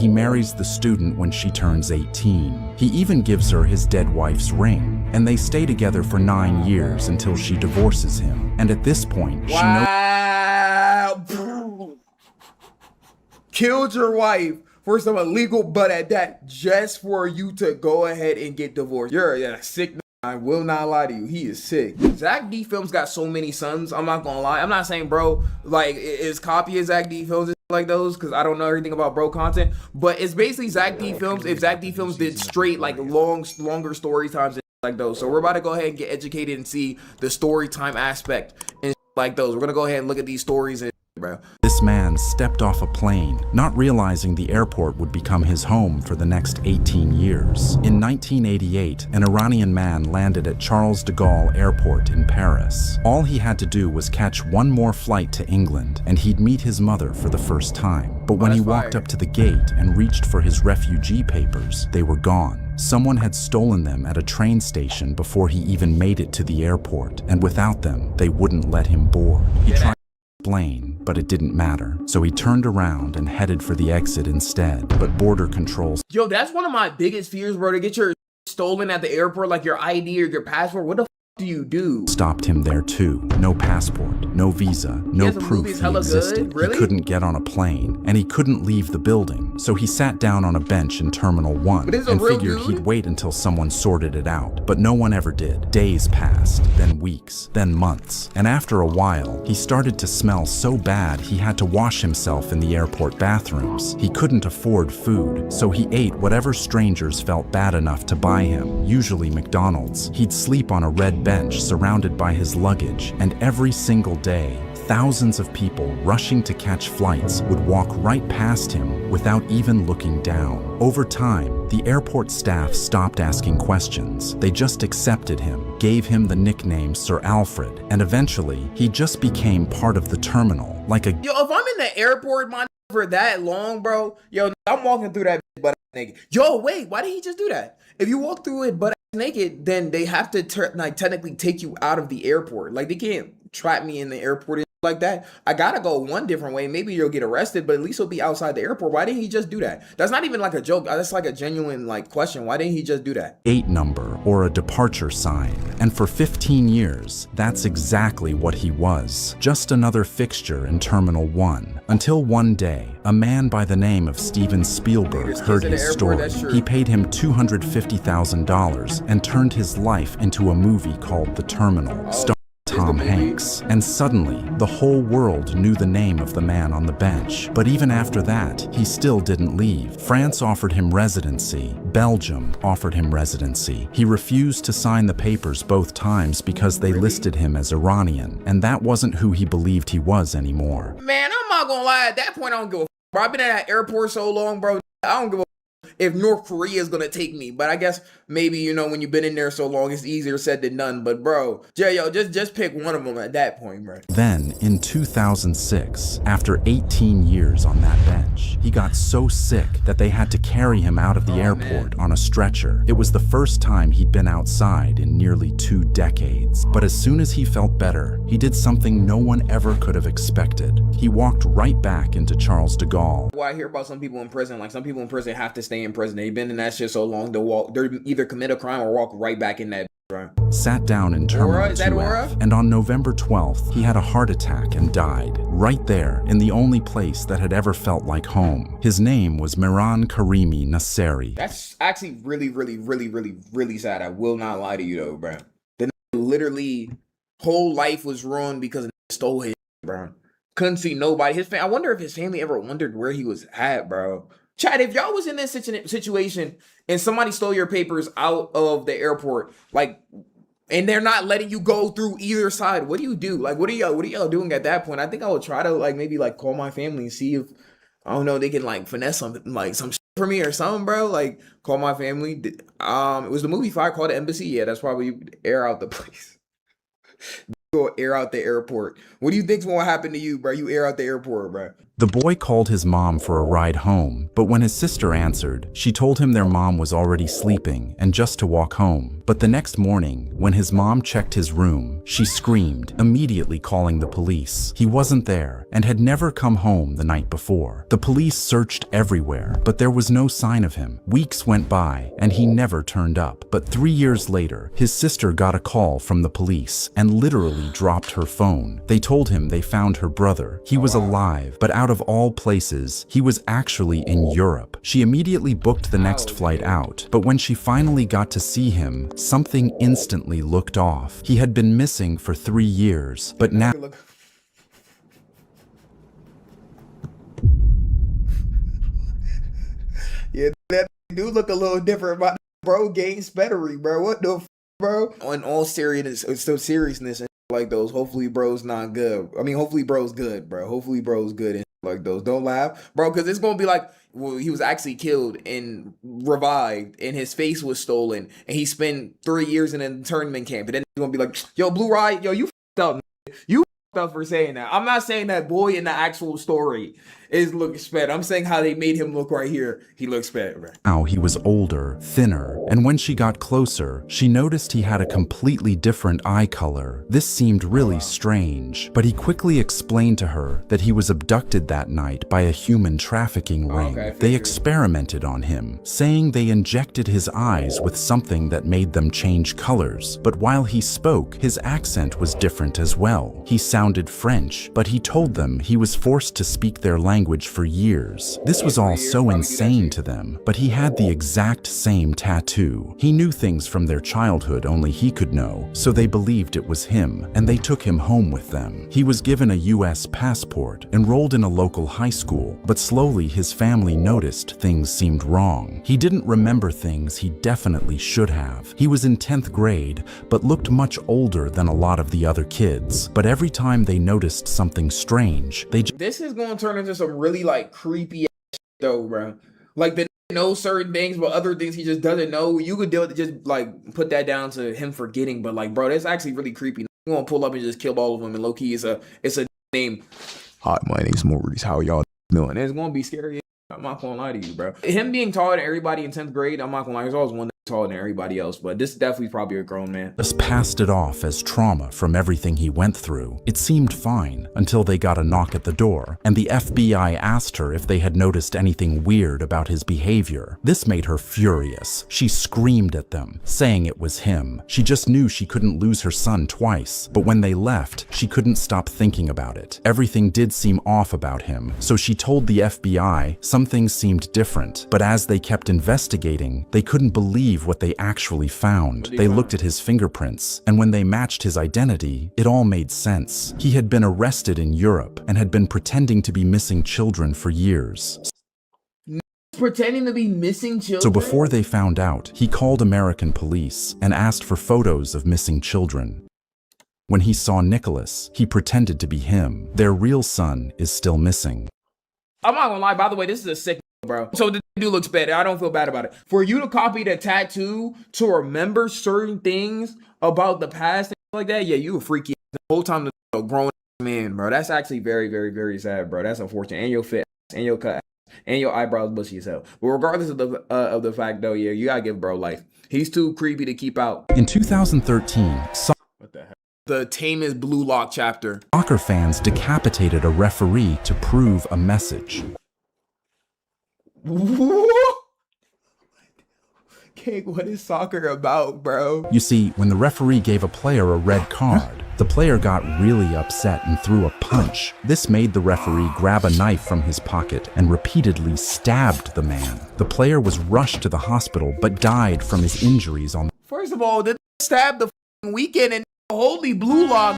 he marries the student when she turns 18. He even gives her his dead wife's ring, and they stay together for 9 years until she divorces him. And at this point, she knows killed your wife for some illegal butt at that just for you to go ahead and get divorced. You're a sick. I will not lie to you, he is sick. Zach D Films got so many sons, I'm not gonna lie. I'm not saying bro like is copy of Zach D Films like those, because I don't know everything about bro content, but it's basically Zach D Films if Zach D Films did straight like longer story times and like those. So we're about to go ahead and get educated and see the story time aspect and like those. We're gonna go ahead and look at these stories and bro. This man stepped off a plane, not realizing the airport would become his home for the next 18 years. In 1988, an Iranian man landed at Charles de Gaulle Airport in Paris. All he had to do was catch one more flight to England, and he'd meet his mother for the first time. But when he walked up to the gate and reached for his refugee papers, they were gone. Someone had stolen them at a train station before he even made it to the airport, and without them, they wouldn't let him board. He tried explain, but it didn't matter. So he turned around and headed for the exit instead, but border controls. Yo, that's one of my biggest fears, bro, to get your stolen at the airport, like your ID or your passport. What the do you do? Stopped him there too. No passport, no visa, no proof he existed. Really? He couldn't get on a plane, and he couldn't leave the building. So he sat down on a bench in Terminal 1 and figured he'd wait until someone sorted it out. But no one ever did. Days passed, then weeks, then months. And after a while, he started to smell so bad he had to wash himself in the airport bathrooms. He couldn't afford food, so he ate whatever strangers felt bad enough to buy him, usually McDonald's. He'd sleep on a red bench surrounded by his luggage, and every single day, thousands of people rushing to catch flights would walk right past him without even looking down. Over time, the airport staff stopped asking questions. They just accepted him, gave him the nickname Sir Alfred, and eventually, he just became part of the terminal, like a— Yo, if I'm in the airport, my for that long, bro, yo, I'm walking through that butt naked. Yo, wait, why did he just do that? If you walk through it butt naked, then they have to like technically take you out of the airport. Like they can't trap me in the airport and like that. I gotta go one different way. Maybe you'll get arrested, but at least he'll be outside the airport. Why didn't he just do that? That's not even like a joke. That's like a genuine like question. Why didn't he just do that? 8 number or a departure sign. And for 15 years, that's exactly what he was. Just another fixture in Terminal 1. Until one day, a man by the name of Steven Spielberg heard his story. He paid him $250,000 and turned his life into a movie called The Terminal, starring Tom Hanks. And suddenly, the whole world knew the name of the man on the bench. But even after that, he still didn't leave. France offered him residency. Belgium offered him residency. He refused to sign the papers both times because they listed him as Iranian, and that wasn't who he believed he was anymore. Man, I'm not gonna lie, at that point I don't give a f, bro. I've been at that airport so long, bro. I don't give a f if North Korea is gonna take me, but I guess maybe, you know, when you've been in there so long, it's easier said than done. But bro, yo, just pick one of them at that point, bro. Then in 2006, after 18 years on that bench, he got so sick that they had to carry him out of the airport on a stretcher. It was the first time he'd been outside in nearly 2 decades. But as soon as he felt better, he did something no one ever could have expected. He walked right back into Charles de Gaulle. Well, I hear about some people in prison, like some people in prison have to stay in prison. They've been in that shit so long, they're either commit a crime or walk right back in that, bro. Sat down in Terminal 2F, and on November 12th, he had a heart attack and died, right there in the only place that had ever felt like home. His name was Mehran Karimi Nasseri. That's actually really sad. I will not lie to you though, bro. The literally whole life was ruined because they stole his, bro. Couldn't see nobody. I wonder if his family ever wondered where he was at, bro. Chad, if y'all was in this situation and somebody stole your papers out of the airport, like, and they're not letting you go through either side, what do you do? Like, what are y'all doing at that point? I think I would try to like maybe like call my family and see if, I don't know, they can like finesse something, like some shit for me or something, bro. Like, call my family. It was the movie Fire called the Embassy. Yeah, that's probably air out the place. Go air out the airport. What do you think's gonna happen to you, bro? You air out the airport, bro. The boy called his mom for a ride home, but when his sister answered, she told him their mom was already sleeping and just to walk home. But the next morning, when his mom checked his room, she screamed, immediately calling the police. He wasn't there and had never come home the night before. The police searched everywhere, but there was no sign of him. Weeks went by and he never turned up. But 3 years later, his sister got a call from the police and literally dropped her phone. They told him they found her brother. He was alive, but out of all places, he was actually in Europe. She immediately booked the next flight out, but when she finally got to see him, something instantly looked off. He had been missing for 3 years, but now yeah, that do look a little different, but bro, gain spettery, bro. What the bro? In all seriousness and like those, hopefully bro's not good. I mean, hopefully bro's good, bro. Hopefully bro's good and like those. Don't laugh, bro, because it's gonna be like, well, he was actually killed and revived, and his face was stolen, and he spent 3 years in an internment camp, and then he's gonna be like, yo, Blueryai, yo, you f***ed up, man. You f***ed up for saying that. I'm not saying that boy in the actual story is looking sped. I'm saying how they made him look right here. He looks sped, right? now he was older, thinner, and when she got closer, she noticed he had a completely different eye color. This seemed really strange, but he quickly explained to her that he was abducted that night by a human trafficking ring. They experimented on him, saying they injected his eyes with something that made them change colors. But while he spoke, his accent was different as well. He sounded French, but he told them he was forced to speak their language for years. This was all so insane to them, but he had the exact same tattoo. He knew things from their childhood only he could know, so they believed it was him, and they took him home with them. He was given a US passport, enrolled in a local high school, but slowly his family noticed things seemed wrong. He didn't remember things he definitely should have. He was in 10th grade, but looked much older than a lot of the other kids. But every time they noticed something strange, they This is going to turn into some really like creepy ass shit though, bro. Like the know certain things, but other things he just doesn't know. You could deal with just like put that down to him forgetting, but like, bro, that's actually really creepy. You gonna pull up and just kill all of them, and low key it's a name. Hi, my name's Maurice. How y'all doing? It's gonna be scary. I'm not gonna lie to you, bro. Him being taller than everybody in 10th grade, I'm not gonna lie, there's always one that's taller than everybody else, but this is definitely probably a grown man. just passed it off as trauma from everything he went through. It seemed fine until they got a knock at the door, and the FBI asked her if they had noticed anything weird about his behavior. This made her furious. She screamed at them, saying it was him. She just knew she couldn't lose her son twice, but when they left, she couldn't stop thinking about it. Everything did seem off about him, so she told the FBI some things seemed different, but as they kept investigating, they couldn't believe what they actually found. They looked at his fingerprints, and when they matched his identity, it all made sense. He had been arrested in Europe and had been pretending to be missing children for years. Pretending to be missing children? So before they found out, he called American police and asked for photos of missing children. When he saw Nicholas, he pretended to be him. Their real son is still missing. I'm not gonna lie, by the way, this is a sick bro. So the dude looks better. I don't feel bad about it. For you to copy the tattoo to remember certain things about the past and like that, yeah, you a freaky the whole time a grown man, bro. That's actually very, very, very sad, bro. That's unfortunate. And your fit and your cut and your eyebrows bushy as hell. But regardless of the fact though, yeah, you gotta give bro life. He's too creepy to keep out. In 2013, What the heck? The Tame Blue Lock chapter. soccer fans decapitated a referee to prove a message. King, what is soccer about, bro? You see, when the referee gave a player a red card, the player got really upset and threw a punch. This made the referee grab a knife from his pocket and repeatedly stabbed the man. The player was rushed to the hospital but died from his injuries on. First of all, they stabbed the weekend and holy blue lock.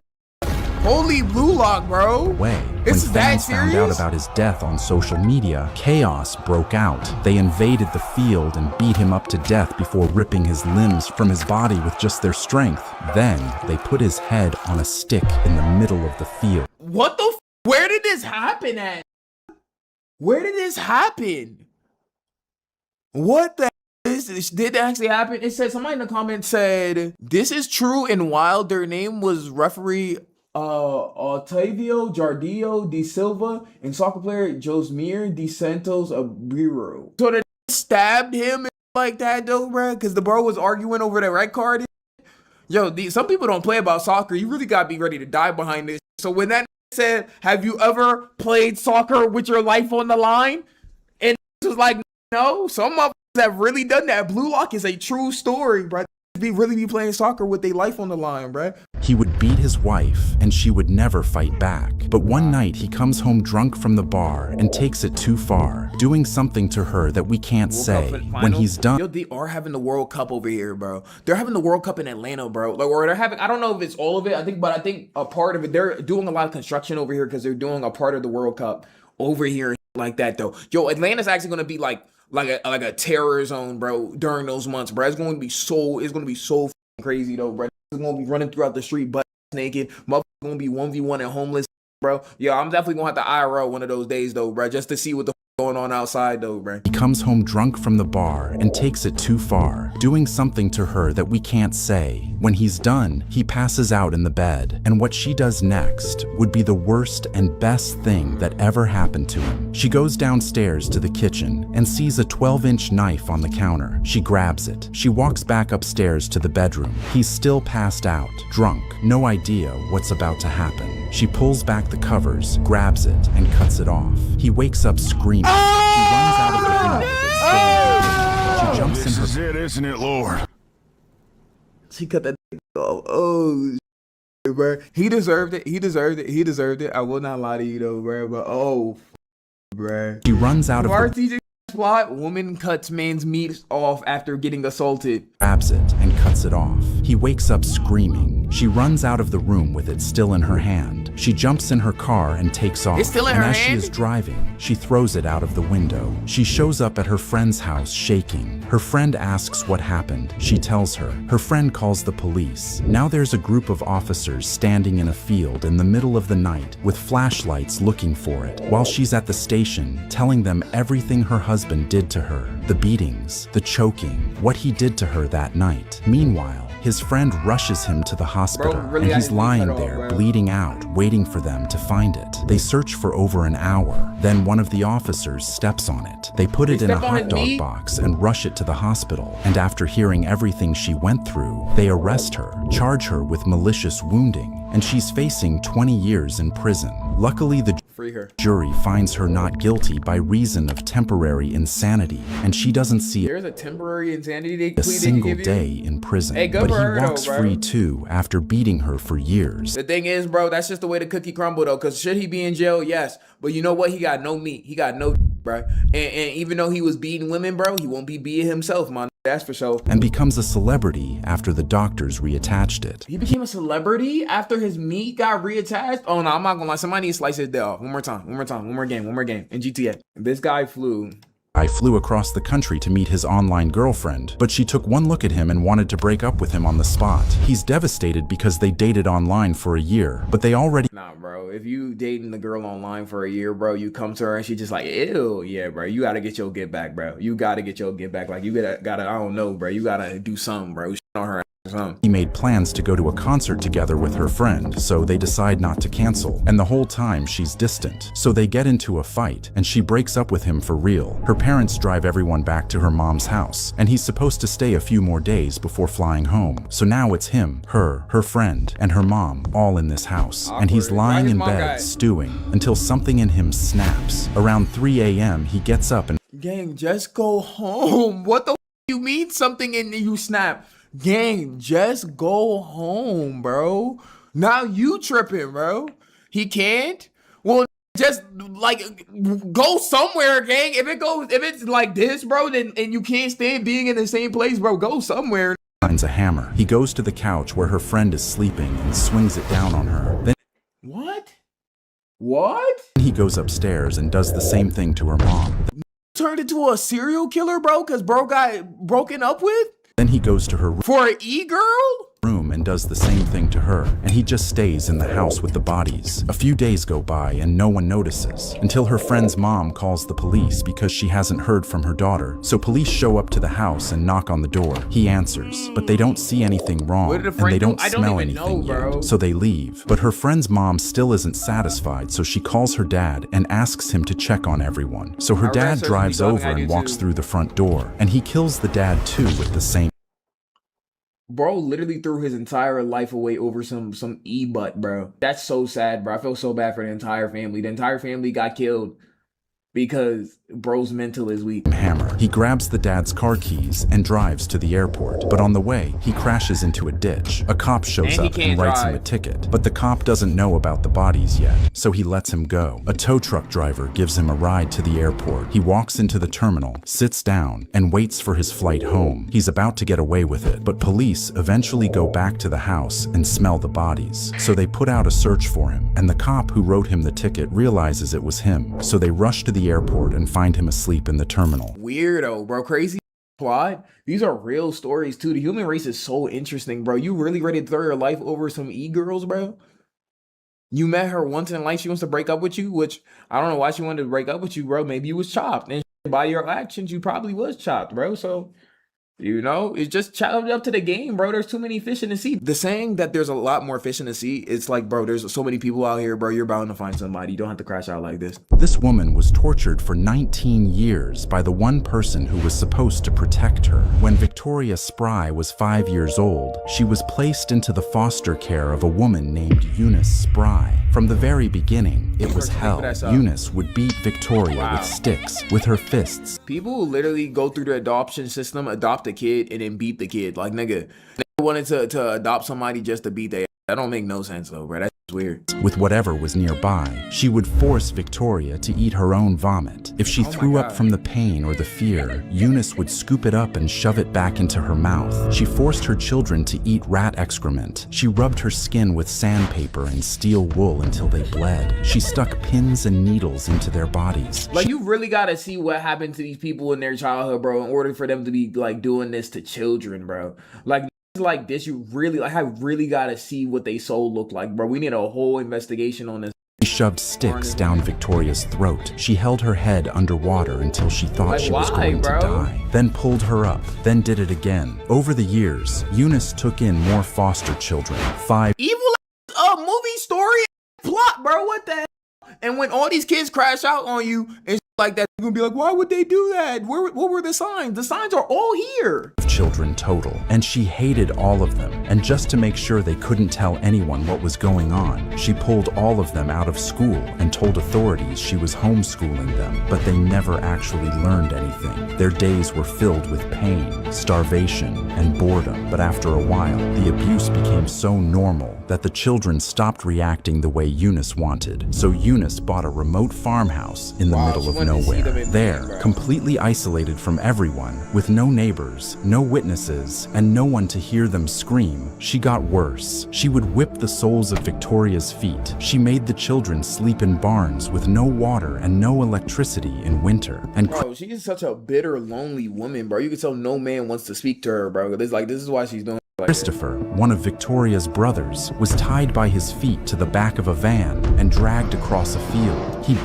Holy blue lock, bro. Way. When fans found out about his death on social media, chaos broke out. They invaded the field and beat him up to death before ripping his limbs from his body with just their strength. Then they put his head on a stick in the middle of the field. What the where did this happen at? Where did this happen? What the this did actually happen? It said somebody in the comments said this is true and wild. Their name was referee Otavio Jardillo de Silva, and soccer player Josmir de Santos Abreu. So they stabbed him like that though, bro, because the bro was arguing over the red card. Yo, some people don't play about soccer. You really gotta be ready to die behind this. So when that said, "Have you ever played soccer with your life on the line?" and it was like, no, some of us have really done that. Blue Lock is a true story, bro. Really be playing soccer with their life on the line, bro. He would beat his wife, and she would never fight back. But one night, he comes home drunk from the bar and takes it too far, doing something to her that we can't say. When he's done... Yo, they are having the World Cup over here, bro. They're having the World Cup in Atlanta, bro. Like, or they're having, I don't know if it's all of it, I think a part of it, they're doing a lot of construction over here because they're doing a part of the World Cup over here like that, though. Yo, Atlanta's actually going to be like a terror zone, bro, during those months, bro. It's going to be so crazy, though, bro. It's going to be running throughout the street butt naked. Motherfuckers going to be 1v1 and homeless, bro. Yo, I'm definitely going to have to IRL one of those days, though, bro, just to see what the going on outside, though, bro. He comes home drunk from the bar and takes it too far, doing something to her that we can't say. When he's done, he passes out in the bed, and what she does next would be the worst and best thing that ever happened to him. She goes downstairs to the kitchen and sees a 12-inch knife on the counter. She grabs it. She walks back upstairs to the bedroom. He's still passed out, drunk, no idea what's about to happen. She pulls back the covers, grabs it, and cuts it off. He wakes up screaming. She runs out of the room with it still in her hand. She jumps in her... This is it, isn't it, Lord? She cut that off. Oh, bro. He deserved it. I will not lie to you, though, bro. But, bro. She runs out of the... plot, woman cuts man's meat off after getting assaulted. Grabs it and cuts it off. He wakes up screaming. She runs out of the room with it still in her hand. She jumps in her car and takes off. It's still in her hand? And as she is driving, she throws it out of the window. She shows up at her friend's house shaking. Her friend asks what happened. She tells her. Her friend calls the police. Now there's a group of officers standing in a field in the middle of the night with flashlights looking for it, while she's at the station telling them everything her husband did to her. The beatings, the choking, what he did to her that night. Meanwhile, his friend rushes him to the hospital, and he's lying there, bleeding out, waiting for them to find it. They search for over an hour. Then one of the officers steps on it. They put it in a hot dog box and rush it to the hospital. And after hearing everything she went through, they arrest her, charge her with malicious wounding, and she's facing 20 years in prison. Luckily, the jury finds her not guilty by reason of temporary insanity, and she doesn't see There's a temporary insanity they a single day in prison. Hey, but he walks free too after beating her for years. The thing is, bro, that's just the way the cookie crumble, though, because should he be in jail? Yes. But you know what? He got no meat. He got no bro. And even though he was beating women, bro, he won't be beating himself, man. That's for sure. And becomes a celebrity after the doctors reattached it. He became a celebrity after his meat got reattached? Oh, no, I'm not gonna lie. Somebody need to slice his day off. One more time. One more game in GTA. This guy flew. I flew across the country to meet his online girlfriend, but she took one look at him and wanted to break up with him on the spot. He's devastated because they dated online for a year, but they already... Nah, bro, if you dating the girl online for a year, bro, you come to her and she just like, ew, yeah, bro, you gotta get your get back, bro. You gotta get your get back. Like, you gotta, I don't know, bro, you gotta do something, bro. Shit on her. He made plans to go to a concert together with her friend, so they decide not to cancel, and the whole time she's distant. So they get into a fight, and she breaks up with him for real. Her parents drive everyone back to her mom's house, and he's supposed to stay a few more days before flying home. So now it's him, her friend, and her mom all in this house. And he's lying in bed, stewing, until something in him snaps. Around 3 a.m., he gets up and... Gang, just go home. What the f you mean something in you snap? Gang, just go home, bro. Now you tripping, bro. He can't? Well, just like go somewhere, gang. If it's like this, bro, then and you can't stand being in the same place, bro, go somewhere. Finds a hammer. He goes to the couch where her friend is sleeping and swings it down on her. Then What? He goes upstairs and does the same thing to her mom. Turned into a serial killer, bro, because bro got broken up with? Then he goes to her For an e-girl? room and and does the same thing to her, and he just stays in the house with the bodies. A few days go by and no one notices, until her friend's mom calls the police because she hasn't heard from her daughter. So police show up to the house and knock on the door. He answers, but they don't see anything wrong, and they don't smell anything yet, so they leave. But her friend's mom still isn't satisfied, so she calls her dad and asks him to check on everyone. So her dad drives over and walks through the front door, and he kills the dad too with the same. Bro literally threw his entire life away over some e-butt, bro. That's so sad, bro. I feel so bad for the entire family. The entire family got killed because bro's mental is weak. Hammer. He grabs the dad's car keys and drives to the airport, but on the way, he crashes into a ditch. A cop shows up and writes him a ticket, but the cop doesn't know about the bodies yet, so he lets him go. A tow truck driver gives him a ride to the airport. He walks into the terminal, sits down, and waits for his flight home. He's about to get away with it, but police eventually go back to the house and smell the bodies, so they put out a search for him, and the cop who wrote him the ticket realizes it was him, so they rush to the airport and find him asleep in the terminal. Weirdo, bro. Crazy plot. These are real stories too. The human race is so interesting, bro. You really ready to throw your life over some e-girls, bro? You met her once in life. She wants to break up with you, which I don't know why she wanted to break up with you, bro. Maybe you was chopped, and by your actions, you probably was chopped, bro. So, you know, it's just chopped up to the game, bro. There's too many fish in the sea. The saying that there's a lot more fish in the sea, it's like, bro, there's so many people out here, bro. You're bound to find somebody. You don't have to crash out like this. This woman was tortured for 19 years by the one person who was supposed to protect her. When Victoria Spry was 5 years old, she was placed into the foster care of a woman named Eunice Spry. From the very beginning, it was hell. Eunice would beat Victoria with sticks, with her fists. People who literally go through the adoption system, adopt a kid, and then beat the kid. Like, nigga, they wanted to adopt somebody just to beat their. That don't make no sense, though, bro. That's weird. With whatever was nearby, she would force Victoria to eat her own vomit. If she threw up from the pain or the fear, Eunice would scoop it up and shove it back into her mouth. She forced her children to eat rat excrement. She rubbed her skin with sandpaper and steel wool until they bled. She stuck pins and needles into their bodies. Like, you really gotta see what happened to these people in their childhood, bro, in order for them to be, like, doing this to children, bro. Like this, you really, like, I really gotta see what they soul look like, bro. We need a whole investigation on this. She shoved sticks down Victoria's throat. She held her head underwater until she thought she was going to die. Then pulled her up, then did it again. Over the years, Eunice took in more foster children. 5 evil movie story plot, bro. What the hell? And when all these kids crash out on you and like that, you're gonna be like, why would they do that? What were the signs? The signs are all here. Children total, and she hated all of them. And just to make sure they couldn't tell anyone what was going on, she pulled all of them out of school and told authorities she was homeschooling them, but they never actually learned anything. Their days were filled with pain, starvation, and boredom. But after a while, the abuse became so normal that the children stopped reacting the way Eunice wanted. So Eunice bought a remote farmhouse in the middle of nowhere. There, completely isolated from everyone, with no neighbors, no witnesses, and no one to hear them scream, she got worse. She would whip the soles of Victoria's feet. She made the children sleep in barns with no water and no electricity in winter. And bro, she is such a bitter, lonely woman, bro. You can tell no man wants to speak to her, bro. This is why she's doing. Christopher, one of Victoria's brothers, was tied by his feet to the back of a van and dragged across a field. He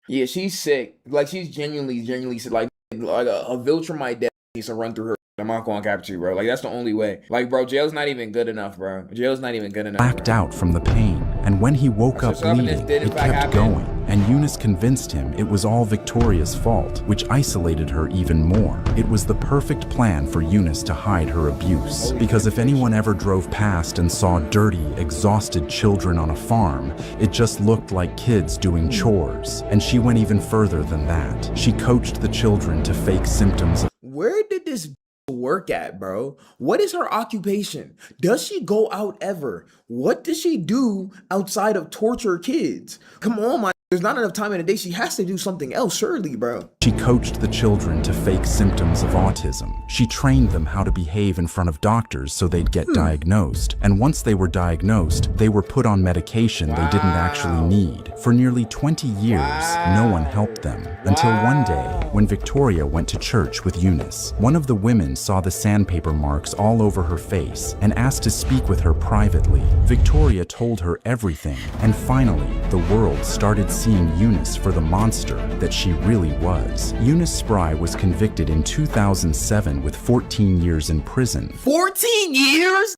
yeah, she's sick. Like, she's genuinely sick. Like a Viltrumite death needs to run through her. I'm not going to capture you, bro. Like, that's the only way. Like, bro, jail's not even good enough, bro. Jail's not even good enough. Blacked out from the pain, and when he woke up bleeding, it kept going. And Eunice convinced him it was all Victoria's fault, which isolated her even more. It was the perfect plan for Eunice to hide her abuse, because if anyone ever drove past and saw dirty, exhausted children on a farm, it just looked like kids doing chores. And she went even further than that. She coached the children to fake symptoms. Where did this work at, bro? What is her occupation? Does she go out ever? What does she do outside of torture kids? Come on, my there's not enough time in the day. She has to do something else, surely, bro. She coached the children to fake symptoms of autism. She trained them how to behave in front of doctors so they'd get diagnosed. And once they were diagnosed, they were put on medication they didn't actually need. For nearly 20 years, no one helped them. Until one day, when Victoria went to church with Eunice, one of the women saw the sandpaper marks all over her face and asked to speak with her privately. Victoria told her everything, and finally, the world started seeing Eunice for the monster that she really was. Eunice Spry was convicted in 2007 with 14 years in prison. 14 years?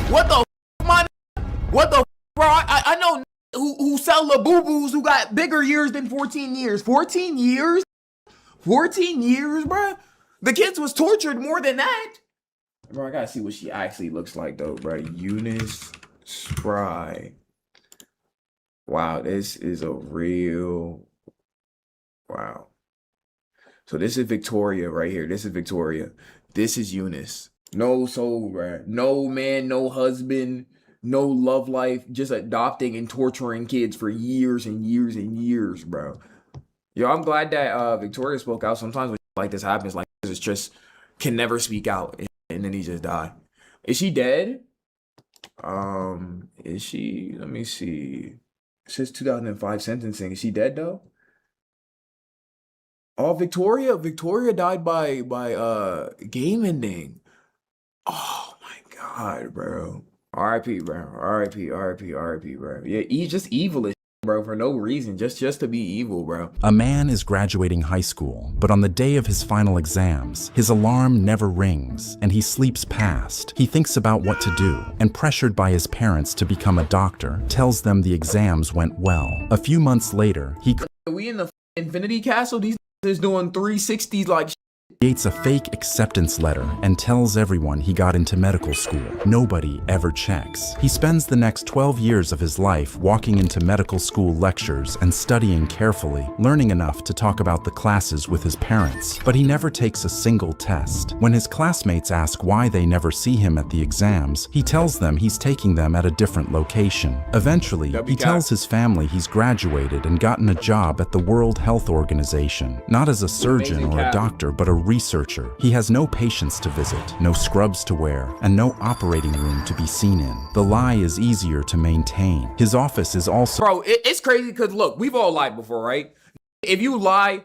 What the man? What the bro? I know who sell the boo-boos who got bigger years than 14 years. 14 years? 14 years, bro? The kids was tortured more than that. Bro, I gotta see what she actually looks like though, bro. Eunice Spry. Wow, this is a real, wow. So this is Victoria right here. This is Victoria. This is Eunice. No soul, bro. No man, no husband, no love life. Just adopting and torturing kids for years and years and years, bro. Yo, I'm glad that Victoria spoke out. Sometimes when like this happens, like it's just can never speak out, and then he just died. Is she dead? Is she? Let me see. Since 2005 sentencing. Is she dead though? Oh, Victoria died by game ending. Oh my god, bro. R.I.P. bro. R.I.P. bro. Yeah, he's just evil as bro, for no reason. Just to be evil, bro. A man is graduating high school, but on the day of his final exams, his alarm never rings, and he sleeps past. He thinks about what to do, and pressured by his parents to become a doctor, tells them the exams went well. A few months later, he we in the Infinity Castle? These is doing 360s like creates a fake acceptance letter and tells everyone he got into medical school. Nobody ever checks. He spends the next 12 years of his life walking into medical school lectures and studying carefully, learning enough to talk about the classes with his parents. But he never takes a single test. When his classmates ask why they never see him at the exams, he tells them he's taking them at a different location. Eventually, he tells his family he's graduated and gotten a job at the World Health Organization, not as a surgeon or a doctor, but a researcher. He has no patients to visit, no scrubs to wear, and no operating room to be seen in. The lie is easier to maintain. His office is also— Bro, it's crazy because look, we've all lied before, right? If you lie,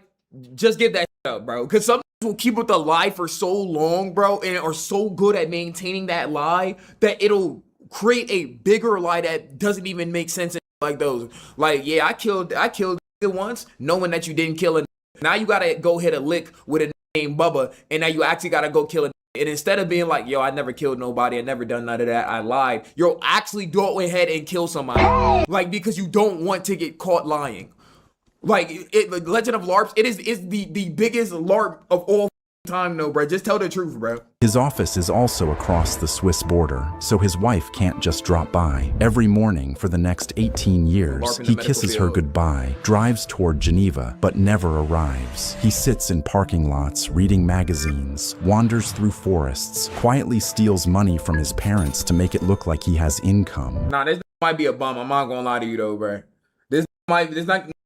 just give that up, bro. Because some people will keep with the lie for so long, bro, and are so good at maintaining that lie that it'll create a bigger lie that doesn't even make sense like those. Like, yeah, I killed it once, knowing that you didn't kill it. Now you gotta go hit a lick with a named Bubba, and now you actually gotta go kill it. And instead of being like, yo, I never killed nobody, I never done none of that, I lied, you'll actually go ahead and kill somebody. Like, because you don't want to get caught lying. Like, Legend of LARPs, it's the biggest LARP of all time, no, bro. Just tell the truth, bro. His office is also across the Swiss border, so his wife can't just drop by. Every morning for the next 18 years, he kisses her goodbye, drives toward Geneva, but never arrives. He sits in parking lots, reading magazines, wanders through forests, quietly steals money from his parents to make it look like he has income. Nah, this might be a bum. I'm not gonna lie to you though, bro. This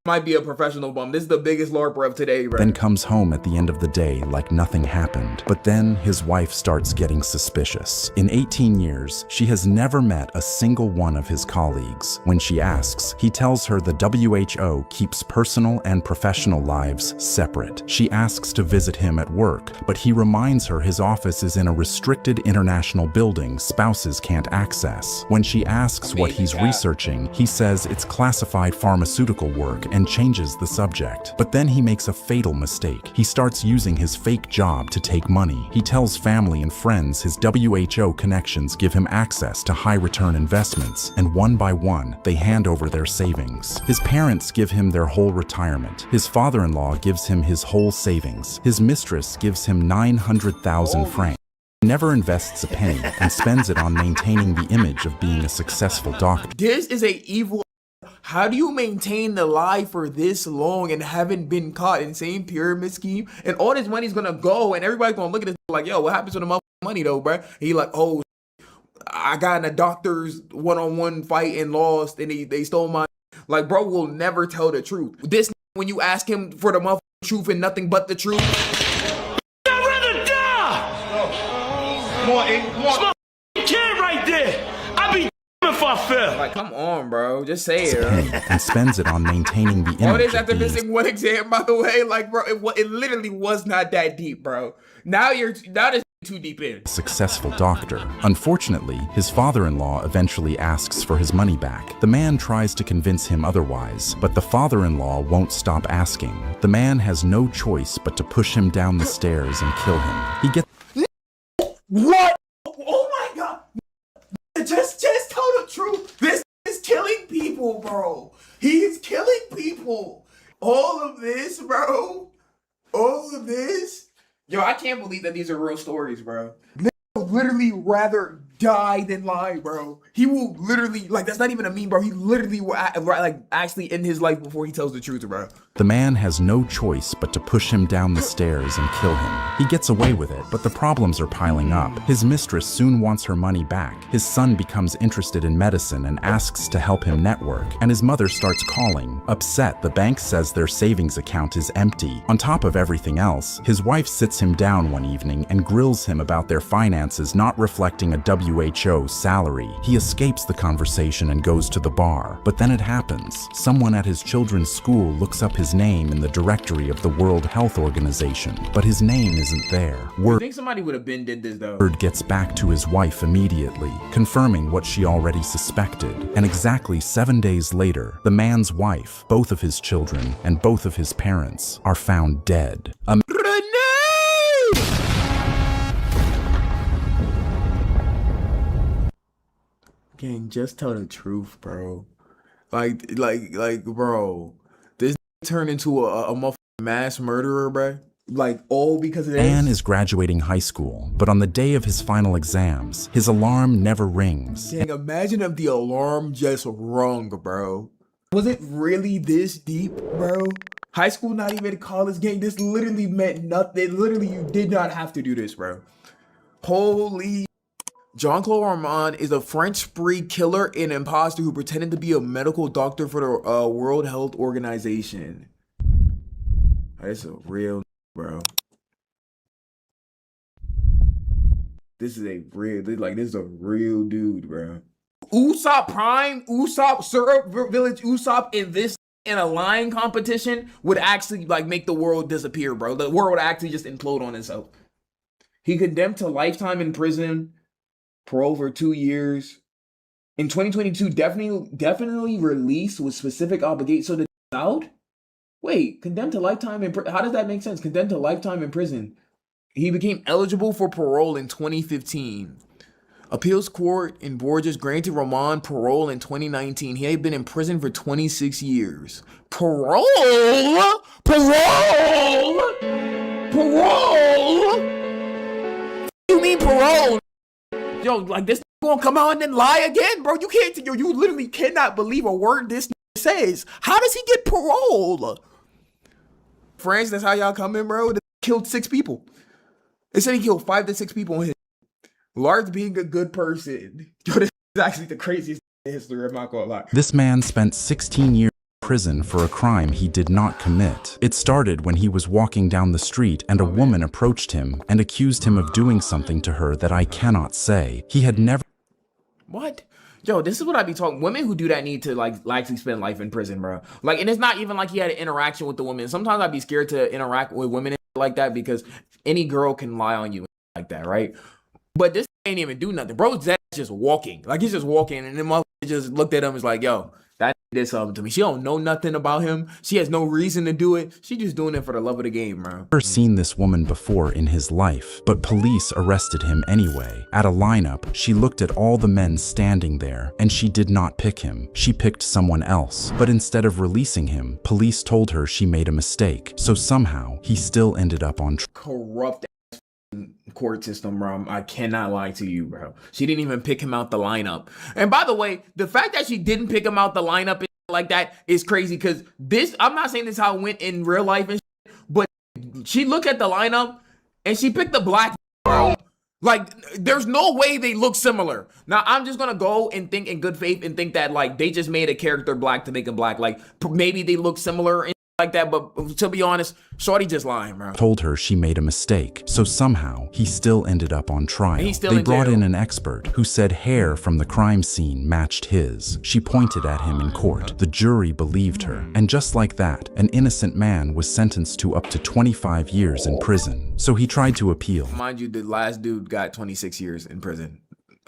might be a professional bum. This is the biggest LARPer of today, bro. Then comes home at the end of the day like nothing happened. But then his wife starts getting suspicious. In 18 years, she has never met a single one of his colleagues. When she asks, he tells her the WHO keeps personal and professional lives separate. She asks to visit him at work, but he reminds her his office is in a restricted international building spouses can't access. When she asks what he's researching, he says it's classified pharmaceutical work and changes the subject. But then he makes a fatal mistake. He starts using his fake job to take money. He tells family and friends his WHO connections give him access to high-return investments, and one by one, they hand over their savings. His parents give him their whole retirement. His father-in-law gives him his whole savings. His mistress gives him 900,000 francs. He never invests a penny and spends it on maintaining the image of being a successful doctor. This is a evil. How do you maintain the lie for this long and haven't been caught? Insane pyramid scheme, and all this money's gonna go, and everybody's gonna look at this like, yo, what happens to the money though, bro? And he like, oh, I got in a doctor's one-on-one fight and lost, and they stole my. Like, bro will never tell the truth. This when you ask him for the motherfucking truth and nothing but the truth. I'd rather die. Come on, Aiden. Come on. Kid right there. I'd be if I fell. Like, come on, bro. Just say it. And spends it on maintaining the All image this of after being missing one exam, by the way. Like, bro, it literally was not that deep, bro. Now this too deep in. a successful doctor. Unfortunately, his father-in-law eventually asks for his money back. The man tries to convince him otherwise, but the father-in-law won't stop asking. The man has no choice but to push him down the stairs and kill him. He gets... What? Oh my god. Just tell the truth. This is killing people, bro. He's killing people. All of this, bro. All of this. Yo, I can't believe that these are real stories, bro. Would literally rather die than lie, bro. He will literally, like, that's not even a meme, bro. He literally will, like, actually end his life before he tells the truth, bro. The man has no choice but to push him down the stairs and kill him. He gets away with it, but the problems are piling up. His mistress soon wants her money back. His son becomes interested in medicine and asks to help him network, and his mother starts calling. Upset, the bank says their savings account is empty. On top of everything else, his wife sits him down one evening and grills him about their finances not reflecting a WHO salary. He escapes the conversation and goes to the bar. But then it happens. Someone at his children's school looks up his name in the directory of the World Health Organization, but his name isn't there. I think somebody would have been did this though. Word gets back to his wife immediately, confirming what she already suspected. And exactly 7 days later, the man's wife, both of his children, and both of his parents are found dead. Gang, just tell the truth, bro. Like, bro. This turned into a motherfucking mass murderer, bro. Like, all because of this. Anne is graduating high school, but on the day of his final exams, his alarm never rings. Dang, imagine if the alarm just rung, bro. Was it really this deep, bro? High school, not even college, gang. This literally meant nothing. Literally, you did not have to do this, bro. Holy. Jean-Claude Armand is a French spree killer and imposter who pretended to be a medical doctor for the World Health Organization. That's a real, bro. This is a real, this is a real dude, bro. Usopp Prime, Usopp, Syrup Village Usopp in a lying competition would actually, like, make the world disappear, bro. The world would actually just implode on itself. He condemned to lifetime in prison, parole for 2 years. In 2022, definitely released with specific obligation. So the out? Wait, condemned to lifetime in prison. How does that make sense? Condemned to lifetime in prison. He became eligible for parole in 2015. Appeals court in Borges granted Roman parole in 2019. He had been in prison for 26 years. Parole? Parole? Parole? You mean parole? Yo, like, this gonna come out and then lie again, bro? You can't, you literally cannot believe a word this says. How does he get parole? France, that's how y'all come in, bro. They killed 6 people. They said he killed 5 to 6 people in his. Lars being a good person. Yo, this is actually the craziest in history, I'm not gonna lie. This man spent 16 years in prison for a crime he did not commit. It started when he was walking down the street and a woman approached him and accused him of doing something to her that I cannot say. He had never... What? Yo, this is what I be talking. Women who do that need to, like, actually spend life in prison, bro. Like, and it's not even like he had an interaction with the woman. Sometimes I'd be scared to interact with women like that because any girl can lie on you like that, right? But this ain't even do nothing. Bro's just walking. Like, he's just walking, and then motherfucker just looked at him and was like, yo, that did something to me. She don't know nothing about him. She has no reason to do it. She just doing it for the love of the game, bro. Never seen this woman before in his life, but police arrested him anyway. At a lineup, she looked at all the men standing there, and she did not pick him. She picked someone else. But instead of releasing him, police told her she made a mistake. So somehow, he still ended up on corrupt court system, bro. I cannot lie to you, bro. She didn't even pick him out the lineup. And by the way, the fact that she didn't pick him out the lineup and like that is crazy, because this, I'm not saying this is how it went in real life and shit, but she looked at the lineup and she picked the black, bro. Like, there's no way they look similar. Now, I'm just gonna go and think in good faith and think that, like, they just made a character black to make him black. Like, maybe they look similar and like that, but to be honest, shorty just lying, bro. Told her she made a mistake, so somehow he still ended up on trial. They brought in an expert who said hair from the crime scene matched his. She pointed at him in court. The jury believed her, and just like that, an innocent man was sentenced to up to 25 years in prison. So he tried to appeal. Mind you, the last dude got 26 years in prison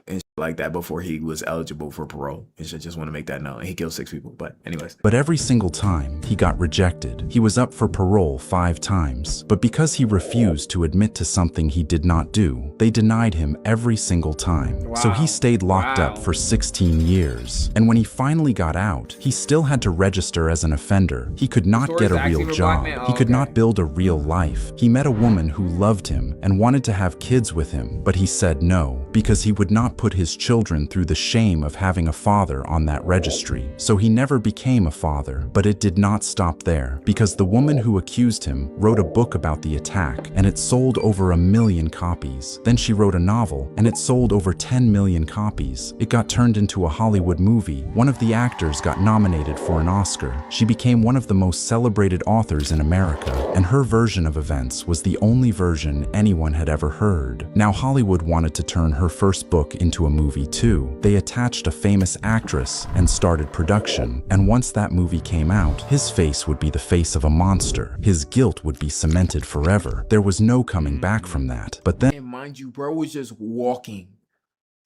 and shit like that before he was eligible for parole. And shit, just want to make that known. And he killed 6 people, but anyways. But every single time he got rejected. He was up for parole 5 times, but because he refused to admit to something he did not do, they denied him every single time. Wow. So he stayed locked up for 16 years. And when he finally got out, he still had to register as an offender. He could not get a real job. He could not build a real life. He met a woman who loved him and wanted to have kids with him, but he said no, because he would not put his children through the shame of having a father on that registry. So he never became a father, but it did not stop there, because the woman who accused him wrote a book about the attack, and it sold over 1 million copies. Then she wrote a novel, and it sold over 10 million copies. It got turned into a Hollywood movie. One of the actors got nominated for an Oscar. She became one of the most celebrated authors in America, and her version of events was the only version anyone had ever heard. Now Hollywood wanted to turn her first book into a movie too. They attached a famous actress and started production, and once that movie came out, his face would be the face of a monster. His guilt would be cemented forever. There was no coming back from that. But then, and mind you, bro was just walking.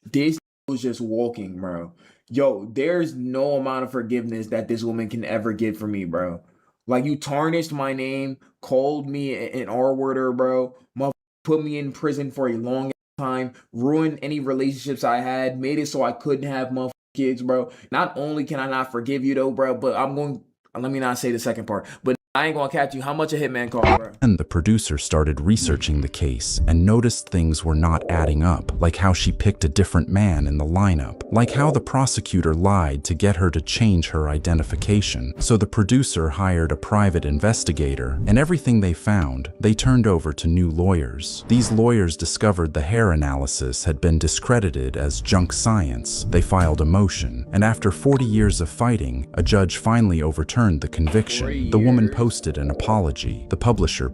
This was just walking, bro. Yo, there's no amount of forgiveness that this woman can ever get for me, bro. Like, you tarnished my name, called me an R-worder, bro. Put me in prison for a long time, ruined any relationships I had, made it so I couldn't have kids, bro. Not only can I not forgive you though, bro, but let me not say the second part, but I ain't gonna catch you. How much a hitman cost, bro? And the producer started researching the case and noticed things were not adding up, like how she picked a different man in the lineup, like how the prosecutor lied to get her to change her identification. So the producer hired a private investigator, and everything they found, they turned over to new lawyers. These lawyers discovered the hair analysis had been discredited as junk science. They filed a motion, and after 40 years of fighting, a judge finally overturned the conviction. The woman posted an apology. The publisher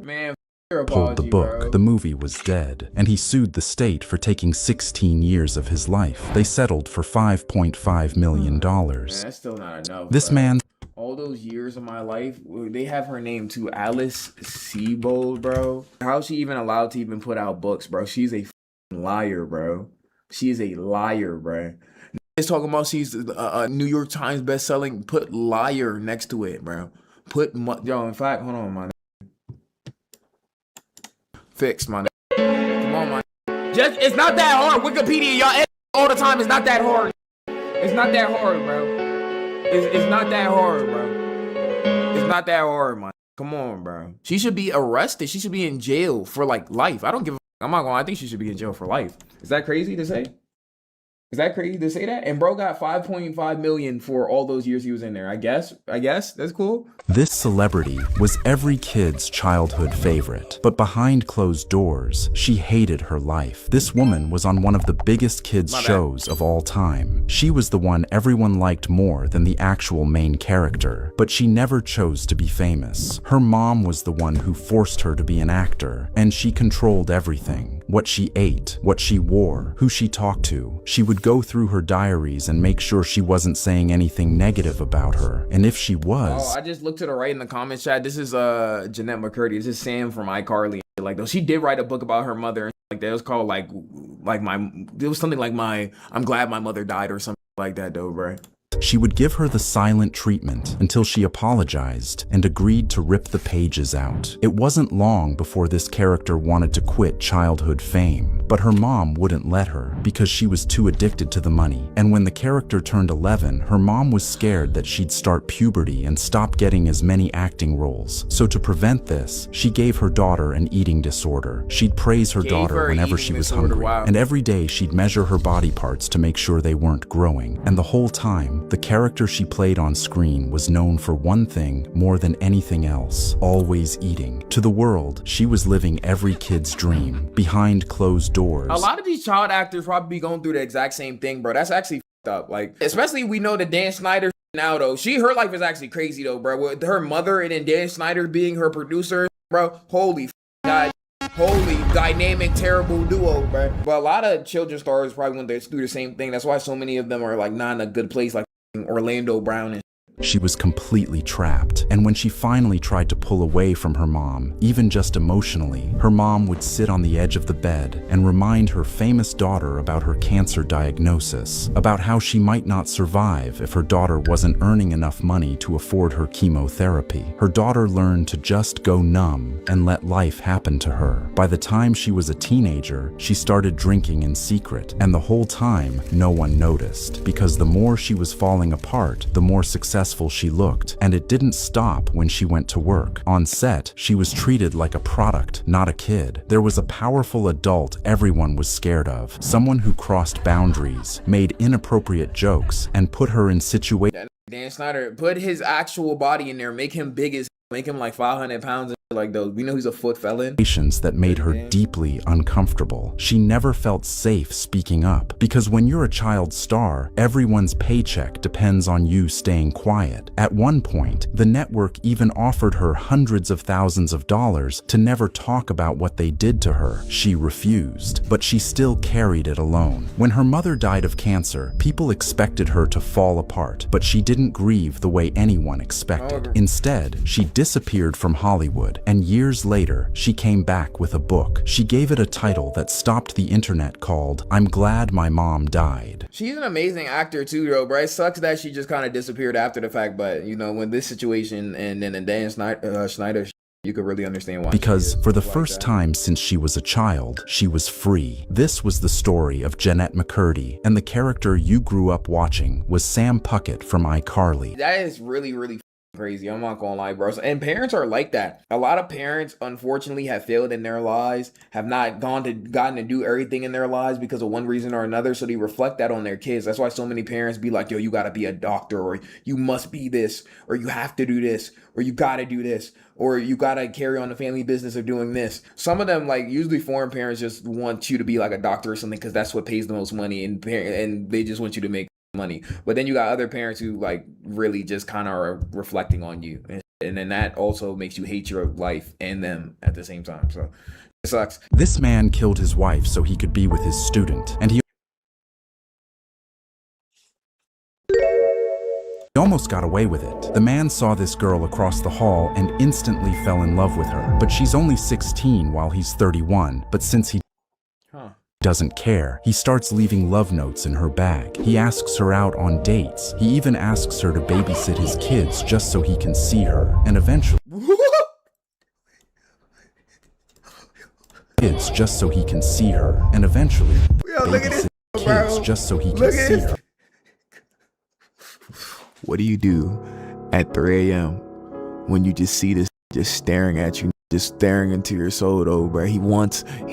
pulled the book. Bro. The movie was dead, and he sued the state for taking 16 years of his life. They settled for $5.5 million. Man, that's still not enough. This bro. man... All those years of my life, they have her name too, Alice Sebold, bro. How's she even allowed to even put out books, bro? She's a liar, bro. She is a liar, bro. It's talking about she's a New York Times best-selling. Put liar next to it, bro. Yo, in fact, hold on, man. Fixed, man. Come on, man. Just, it's not that hard. Wikipedia, y'all edit all the time. It's not that hard. It's not that hard, bro. It's not that hard, bro. It's not that hard, man. Come on, bro. She should be arrested. She should be in jail for, like, life. I don't give a I'm not gonna, I think she should be in jail for life. Is that crazy to say? Is that crazy to say that? And bro got 5.5 million for all those years he was in there. I guess that's cool. This celebrity was every kid's childhood favorite, but behind closed doors, she hated her life. This woman was on one of the biggest kids shows of all time. She was the one everyone liked more than the actual main character, but she never chose to be famous. Her mom was the one who forced her to be an actor, and she controlled everything. What she ate, what she wore, who she talked to. She would go through her diaries and make sure she wasn't saying anything negative about her. And if she was... Oh, I just looked to the right in the comments chat. This is Jeanette McCurdy. This is Sam from iCarly. Like, though, she did write a book about her mother. Like, that was called it was something like I'm glad my mother died or something like that, though, bro. She would give her the silent treatment until she apologized and agreed to rip the pages out. It wasn't long before this character wanted to quit childhood fame, but her mom wouldn't let her because she was too addicted to the money. And when the character turned 11, her mom was scared that she'd start puberty and stop getting as many acting roles. So to prevent this, she gave her daughter an eating disorder. She'd praise her daughter whenever she was hungry, and every day she'd measure her body parts to make sure they weren't growing. And the whole time, the character she played on screen was known for one thing more than anything else: always eating. To the world, she was living every kid's dream. Behind closed doors, doors. A lot of these child actors probably be going through the exact same thing, bro. That's actually fucked up. Like, especially we know the Dan Snyder now, though. Her life is actually crazy, though, bro. With her mother and then Dan Snyder being her producer, bro. Holy God. Holy dynamic, terrible duo, bro. But a lot of children's stars probably went through the same thing. That's why so many of them are like not in a good place, like Orlando Brown and She was completely trapped, and when she finally tried to pull away from her mom, even just emotionally, her mom would sit on the edge of the bed and remind her famous daughter about her cancer diagnosis, about how she might not survive if her daughter wasn't earning enough money to afford her chemotherapy. Her daughter learned to just go numb and let life happen to her. By the time she was a teenager, she started drinking in secret, and the whole time, no one noticed, because the more she was falling apart, the more successful she looked, and it didn't stop when she went to work. On set, she was treated like a product, not a kid. There was a powerful adult everyone was scared of, someone who crossed boundaries, made inappropriate jokes, and put her in situations. Dan Snyder put his actual body in there, make him big as, make him like 500 pounds and like those. We know he's a foot felon. That made her deeply uncomfortable. She never felt safe speaking up, because when you're a child star, everyone's paycheck depends on you staying quiet. At one point, the network even offered her hundreds of thousands of dollars to never talk about what they did to her. She refused, but she still carried it alone. When her mother died of cancer, people expected her to fall apart, but she didn't grieve the way anyone expected. Instead, she disappeared from Hollywood, and years later, she came back with a book. She gave it a title that stopped the internet called, "I'm Glad My Mom Died." She's an amazing actor too, though, bro. It sucks that she just kind of disappeared after the fact, but you know, when this situation and then the Dan Snyder, you could really understand why. Because for the first time since she was a child, she was free. This was the story of Jeanette McCurdy, and the character you grew up watching was Sam Puckett from iCarly. That is really crazy. I'm not gonna lie, bro. And parents are like that. A lot of parents, unfortunately, have failed in their lives, have not gotten to do everything in their lives because of one reason or another. So they reflect that on their kids. That's why so many parents be like, yo, you gotta be a doctor, or you must be this, or you have to do this, or you gotta do this, or you gotta carry on the family business of doing this. Some of them, like usually foreign parents, just want you to be like a doctor or something because that's what pays the most money, and they just want you to make money. But then you got other parents who like really just kind of are reflecting on you, and then that also makes you hate your life and them at the same time. So it sucks. This man killed his wife so he could be with his student, and he almost got away with it. The man saw this girl across the hall and instantly fell in love with her, but she's only 16 while he's 31. But since he doesn't care, he starts leaving love notes in her bag. He asks her out on dates. He even asks her to babysit his kids just so he can see her, and eventually just so he can see her, and eventually babysit kids just so he can see her. What do you do at 3 a.m. when you just see this just staring at you, just staring into your soul, though, bro? He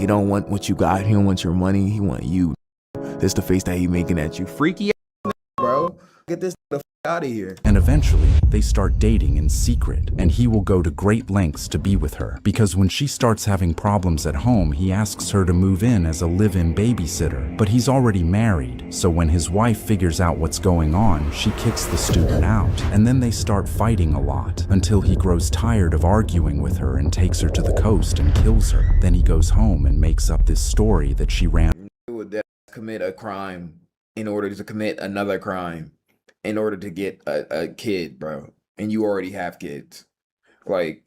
don't want what you got. He don't want your money. He want you. That's the face that he making at you. Freaky ass, bro. Get this the f out of here. And eventually, they start dating in secret, and he will go to great lengths to be with her, because when she starts having problems at home, he asks her to move in as a live-in babysitter. But he's already married, so when his wife figures out what's going on, she kicks the student out, and then they start fighting a lot, until he grows tired of arguing with her and takes her to the coast and kills her. Then he goes home and makes up this story that she ran. Who would commit a crime in order to commit another crime in order to get a kid, bro? And you already have kids. Like,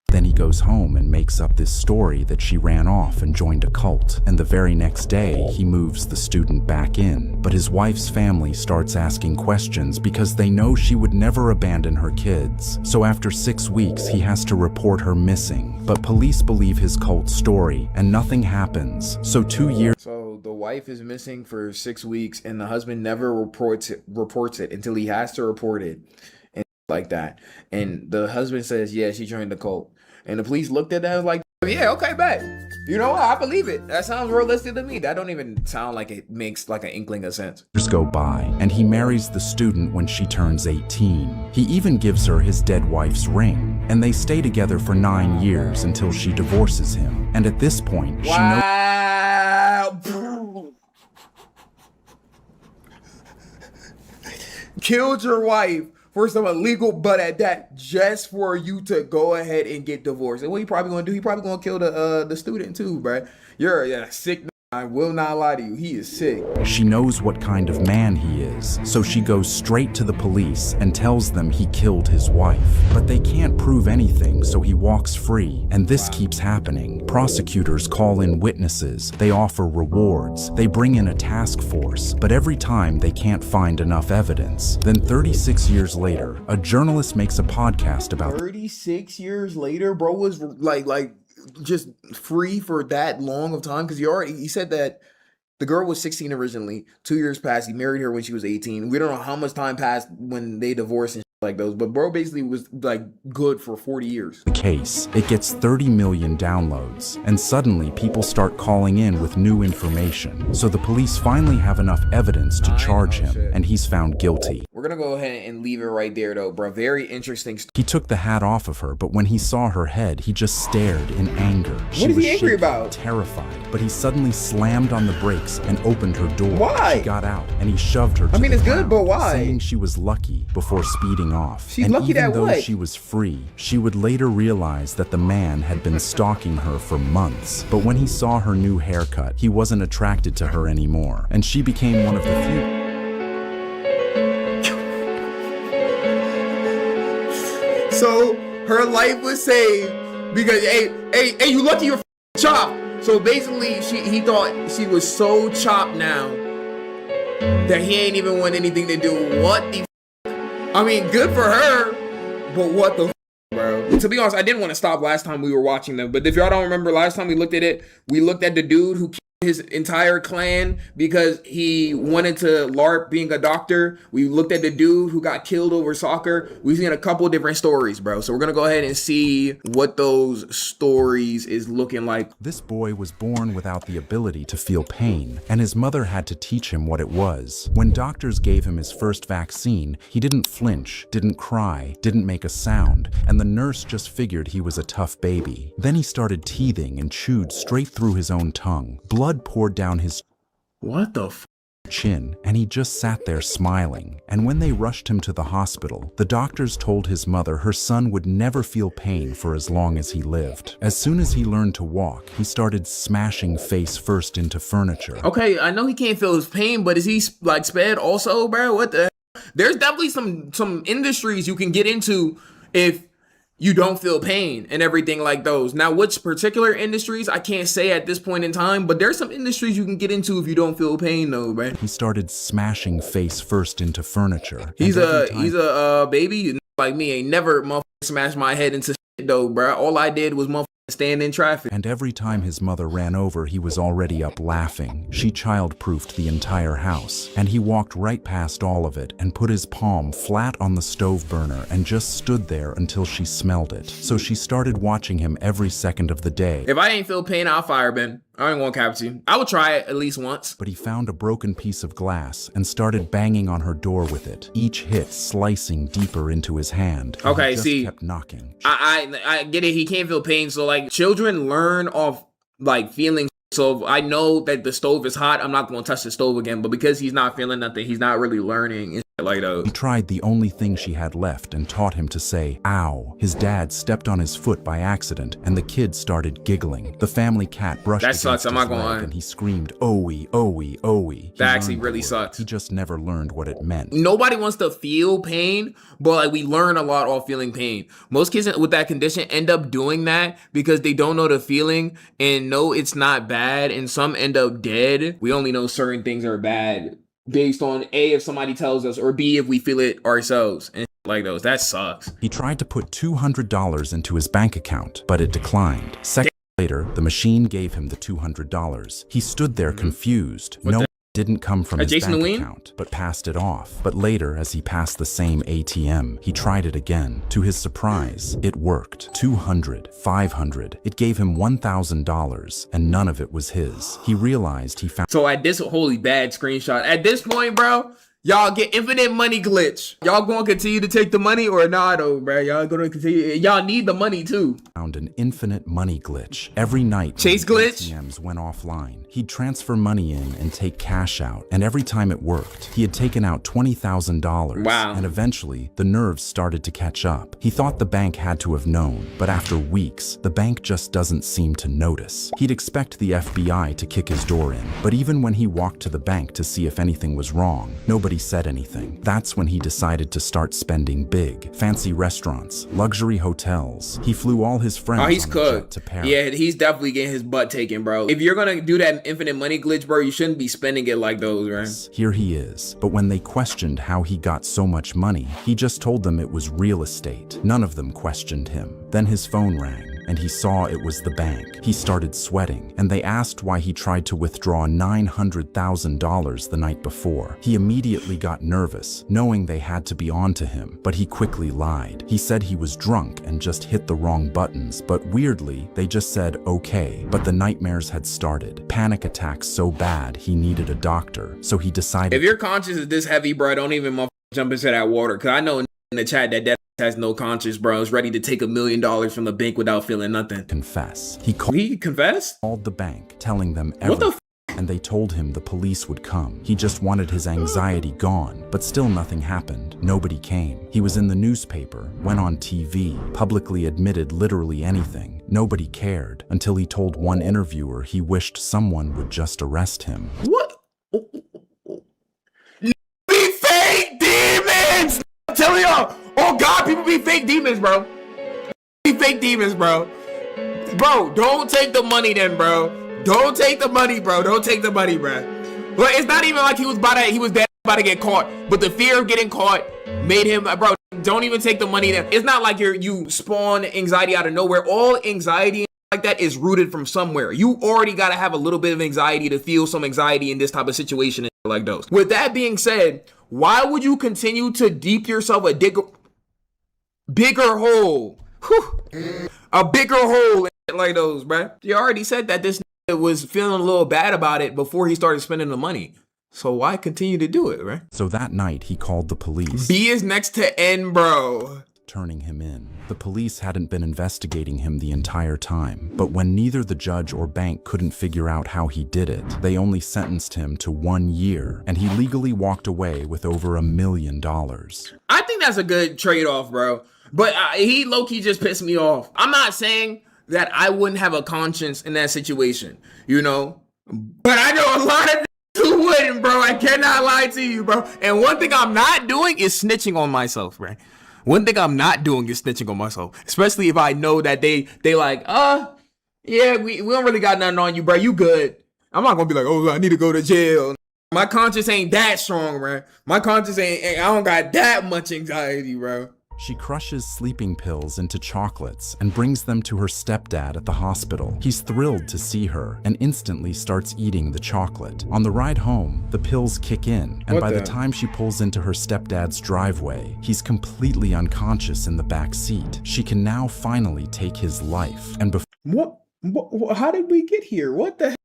then he goes home and makes up this story that she ran off and joined a cult. And the very next day, he moves the student back in. But his wife's family starts asking questions because they know she would never abandon her kids. So after 6 weeks, he has to report her missing. But police believe his cult story, and nothing happens. So 2 years. So the wife is missing for 6 weeks, and the husband never reports it until he has to report it. Like that, and the husband says, yeah, she joined the cult, and the police looked at that and was like, yeah, okay, bet. You know what, I believe it. That sounds realistic to me. That don't even sound like it makes like an inkling of sense. Years go by, and he marries the student when she turns 18. He even gives her his dead wife's ring, and they stay together for 9 years until she divorces him. And at this point, she knows out. Killed your wife for some illegal butt at that, just for you to go ahead and get divorced. And what he probably gonna do? He probably gonna kill the student too, bro. You're a sick. I will not lie to you. He is sick. She knows what kind of man he is, so she goes straight to the police and tells them he killed his wife. But they can't prove anything, so he walks free. And this keeps happening. Prosecutors call in witnesses. They offer rewards. They bring in a task force. But every time they can't find enough evidence. Then 36 years later, a journalist makes a podcast about 36 years later, bro was like just free for that long of time, because he said that the girl was 16 originally. 2 years passed. He married her when she was 18. We don't know how much time passed when they divorced and shit like those, but bro basically was like good for 40 years. The case, it gets 30 million downloads, and suddenly people start calling in with new information. So the police finally have enough evidence to charge him, and he's found guilty. We're gonna go ahead and leave it right there though, bro. Very interesting. He took the hat off of her, but when he saw her head, he just stared in anger. What is he angry about? Terrified, but he suddenly slammed on the brakes and opened her door. Why? She got out, and he shoved her to I mean, the it's ground, good, but why? saying she was lucky before speeding off. She's and lucky even that though what? she was free, she would later realize that the man had been stalking her for months. But when he saw her new haircut, he wasn't attracted to her anymore, and she became one of the few. So her life was saved because hey, you lucky you're chopped. So basically, he thought she was so chopped now that he ain't even want anything to do. What the? I mean, good for her, but what the, bro? To be honest, I didn't want to stop last time we were watching them, but if y'all don't remember last time we looked at it, we looked at the dude who killed his entire clan because he wanted to LARP being a doctor. We looked at the dude who got killed over soccer. We've seen a couple different stories, bro. So we're gonna go ahead and see what those stories is looking like. This boy was born without the ability to feel pain, and his mother had to teach him what it was. When doctors gave him his first vaccine, he didn't flinch, didn't cry, didn't make a sound, and the nurse just figured he was a tough baby. Then he started teething and chewed straight through his own tongue. Blood poured down his What the chin, and he just sat there smiling. And when they rushed him to the hospital, the doctors told his mother her son would never feel pain for as long as he lived. As soon as he learned to walk, he started smashing face first into furniture. Okay, I know he can't feel his pain, but is he like sped also, bro? What the hell? There's definitely some industries you can get into if you don't feel pain and everything like those. Now, which particular industries, I can't say at this point in time, but there's some industries you can get into if you don't feel pain though, man. He started smashing face first into furniture. He's a baby like me. Ain't never motherfucker smashed my head into shit though, bro. All I did was motherfucker stand in traffic. And every time his mother ran over, he was already up laughing. She child-proofed the entire house, and he walked right past all of it and put his palm flat on the stove burner and just stood there until she smelled it. So she started watching him every second of the day. If I ain't feel pain, I'll fire Ben. I ain't gonna cap you. I would try it at least once. But he found a broken piece of glass and started banging on her door with it, each hit slicing deeper into his hand. Okay, he just see, kept knocking. I get it. He can't feel pain. So like children learn off like feeling. So I know that the stove is hot. I'm not gonna touch the stove again. But because he's not feeling nothing, he's not really learning. And like that. He tried the only thing she had left and taught him to say, ow. His dad stepped on his foot by accident, and the kid started giggling. The family cat brushed That sucks. I'm not gonna lie. and he screamed, "Owie, owie, owie." That actually really sucks. He just never learned what it meant. Nobody wants to feel pain, but like we learn a lot off feeling pain. Most kids with that condition end up doing that because they don't know the feeling and know it's not bad, and some end up dead. We only know certain things are bad based on A, if somebody tells us, or B, if we feel it ourselves, and like those. That sucks. He tried to put $200 into his bank account, but it declined. Seconds later, the machine gave him the $200. He stood there confused. No, didn't come from his bank account, but passed it off. But later, as he passed the same ATM, he tried it again. To his surprise, it worked. 200, 500. It gave him $1,000, and none of it was his. He realized he found— So at this holy bad screenshot, at this point, bro, Y'all get infinite money glitch. Y'all gonna continue to take the money or not, though, bro? Y'all gonna continue. Y'all need the money too. Found an infinite money glitch. Every night, Chase when glitch? ATMs went offline, he'd transfer money in and take cash out. And every time it worked, he had taken out $20,000. Wow. And eventually, the nerves started to catch up. He thought the bank had to have known, but after weeks, the bank just doesn't seem to notice. He'd expect the FBI to kick his door in, but even when he walked to the bank to see if anything was wrong, nobody said anything. That's when he decided to start spending big. Fancy restaurants, luxury hotels. He flew all his friends He's on a jet cooked. to Paris. Yeah, he's definitely getting his butt taken, bro. If you're gonna do that infinite money glitch, bro, you shouldn't be spending it like those, right? Here he is. But when they questioned how he got so much money, he just told them it was real estate. None of them questioned him. Then his phone rang, and he saw it was the bank. He started sweating, and they asked why he tried to withdraw $900,000 the night before. He immediately got nervous, knowing they had to be on to him, but he quickly lied. He said he was drunk and just hit the wrong buttons, but weirdly, they just said okay. But the nightmares had started. Panic attacks so bad he needed a doctor, so he decided— If your conscience is this heavy, bro, don't even jump into that water. Cause I know in the chat that has no conscience, bro. Is ready to take $1 million from the bank without feeling nothing. confess. He confessed? Called the bank, telling them What the everything. And they told him the police would come. He just wanted his anxiety gone, but still nothing happened. Nobody came. He was in the newspaper, went on TV, publicly admitted literally anything. Nobody cared until he told one interviewer he wished someone would just arrest him. What? Be fake demons! I'm telling y'all. Oh God, people be fake demons, bro. Be fake demons, bro. Bro, don't take the money then, bro. Don't take the money, bro. Don't take the money, bro. But it's not even like he was about to get caught. But the fear of getting caught made him, bro. Don't even take the money then. It's not like you spawn anxiety out of nowhere. All anxiety like that is rooted from somewhere. You already gotta have a little bit of anxiety to feel some anxiety in this type of situation like those. With that being said, why would you continue to deep yourself a bigger hole? Whew. A bigger hole like those, bruh. You already said that this was feeling a little bad about it before he started spending the money. So why continue to do it, right? So that night he called the police. B is next to N, bro. Turning him in. The police hadn't been investigating him the entire time, but when neither the judge or bank couldn't figure out how he did it, they only sentenced him to 1 year, and he legally walked away with over $1 million. I think that's a good trade-off, bro. But he low-key just pissed me off. I'm not saying that I wouldn't have a conscience in that situation, you know? But I know a lot of who wouldn't, bro. I cannot lie to you, bro. And one thing I'm not doing is snitching on myself, right? One thing I'm not doing is snitching on myself, especially if I know that they like, yeah, we don't really got nothing on you, bro. You good. I'm not gonna be like, oh, I need to go to jail. My conscience ain't that strong, bro. My conscience ain't I don't got that much anxiety, bro. She crushes sleeping pills into chocolates and brings them to her stepdad at the hospital. He's thrilled to see her and instantly starts eating the chocolate. On the ride home, the pills kick in, and by the time she pulls into her stepdad's driveway, he's completely unconscious in the back seat. She can now finally take his life. And What? How did we get here? What the hell?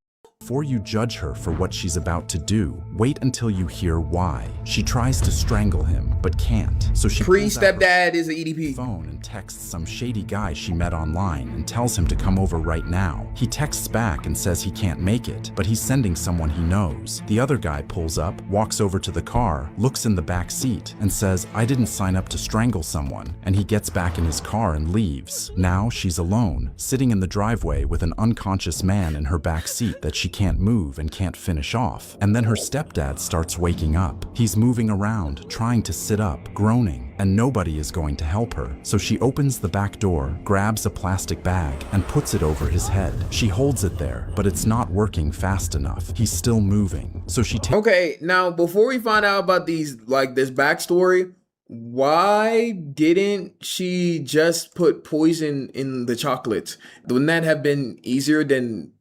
before you judge her for what she's about to do, wait until you hear why. She tries to strangle him, but can't. So she pulls out her Pre-stepdad is an EDP. phone and texts some shady guy she met online and tells him to come over right now. He texts back and says he can't make it, but he's sending someone he knows. The other guy pulls up, walks over to the car, looks in the back seat, and says, I didn't sign up to strangle someone, and he gets back in his car and leaves. Now she's alone, sitting in the driveway with an unconscious man in her back seat that she can't move and can't finish off. And then her stepdad starts waking up. He's moving around, trying to sit up, groaning, and nobody is going to help her. So she opens the back door, grabs a plastic bag, and puts it over his head. She holds it there, but it's not working fast enough. He's still moving. So she takes— Okay, now before we find out about these, like this backstory, why didn't she just put poison in the chocolates? Wouldn't that have been easier than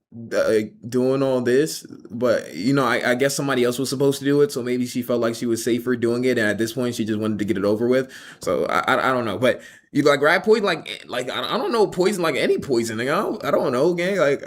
doing all this? But you know, I guess somebody else was supposed to do it, so maybe she felt like she was safer doing it, and at this point she just wanted to get it over with. So I don't know, but You like rat poison, like I don't know poison, like any poison. Like, I don't know, gang. Like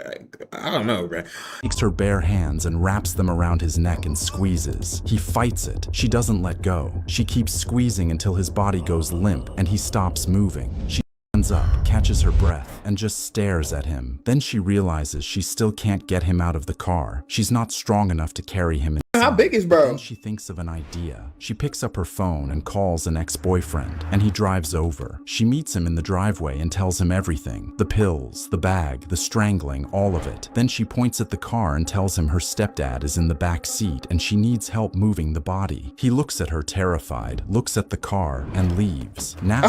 I don't know, bro. Takes her bare hands and wraps them around his neck and squeezes. He fights it. She doesn't let go. She keeps squeezing until his body goes limp and he stops moving. She stands up, catches her breath, and just stares at him. Then she realizes she still can't get him out of the car. She's not strong enough to carry him inside. How big is bro? Then she thinks of an idea. She picks up her phone and calls an ex-boyfriend, and he drives over. She meets him in the driveway and tells him everything. The pills, the bag, the strangling, all of it. Then she points at the car and tells him her stepdad is in the back seat and she needs help moving the body. He looks at her terrified, looks at the car, and leaves. Now...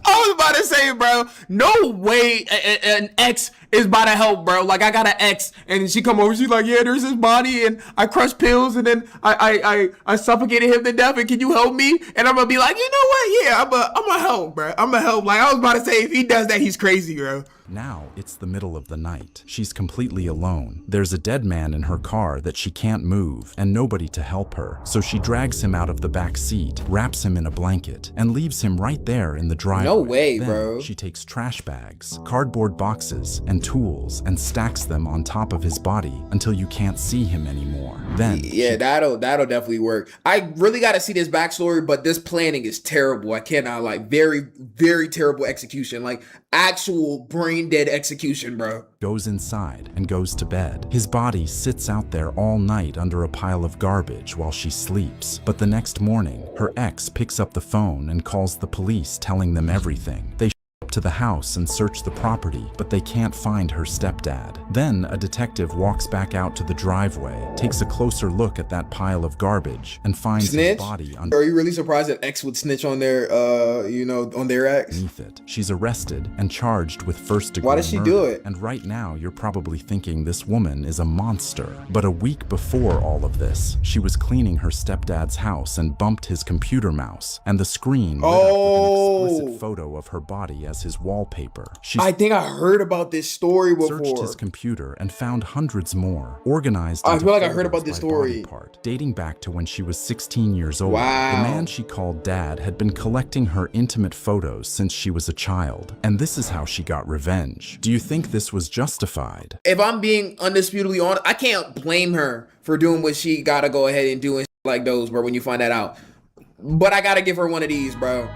I was about to say, bro, no way an ex is about to help, bro. Like, I got an ex, and she come over, she's like, yeah, there's this body, and I crushed pills, and then I suffocated him to death, and can you help me? And I'm gonna be like, you know what? Yeah, I'm gonna help, bro. I'm gonna help. Like, I was about to say, if he does that, he's crazy, bro. Now it's the middle of the night. She's completely alone. There's a dead man in her car that she can't move and nobody to help her. So she drags him out of the back seat, wraps him in a blanket, and leaves him right there in the driveway. No way, then bro. She takes trash bags, cardboard boxes, and tools and stacks them on top of his body until you can't see him anymore. Then yeah, that'll definitely work. I really got to see this backstory, but this planning is terrible. I cannot, like, very, very terrible execution. Like, actual brain dead execution, bro. Goes inside and goes to bed. His body sits out there all night under a pile of garbage while she sleeps. But the next morning, her ex picks up the phone and calls the police, telling them everything. They up to the house and search the property, but they can't find her stepdad. Then a detective walks back out to the driveway, takes a closer look at that pile of garbage, and finds his body under. Are you really surprised that ex would snitch on their, on their ex? Beneath it. She's arrested and charged with first-degree Why did she murder. do it? And right now, you're probably thinking this woman is a monster. But a week before all of this, she was cleaning her stepdad's house and bumped his computer mouse, and the screen lit up with an explicit photo of her body as his wallpaper. I think I heard about this story before. Searched his computer and found hundreds more, organized. I feel like I heard about this story. Part, dating back to when she was 16 years old. Wow. The man she called dad had been collecting her intimate photos since she was a child, and this is how she got revenge. Do you think this was justified? If I'm being undisputably honest, I can't blame her for doing what she gotta go ahead and do and like those, bro, when you find that out. But I gotta give her one of these, bro.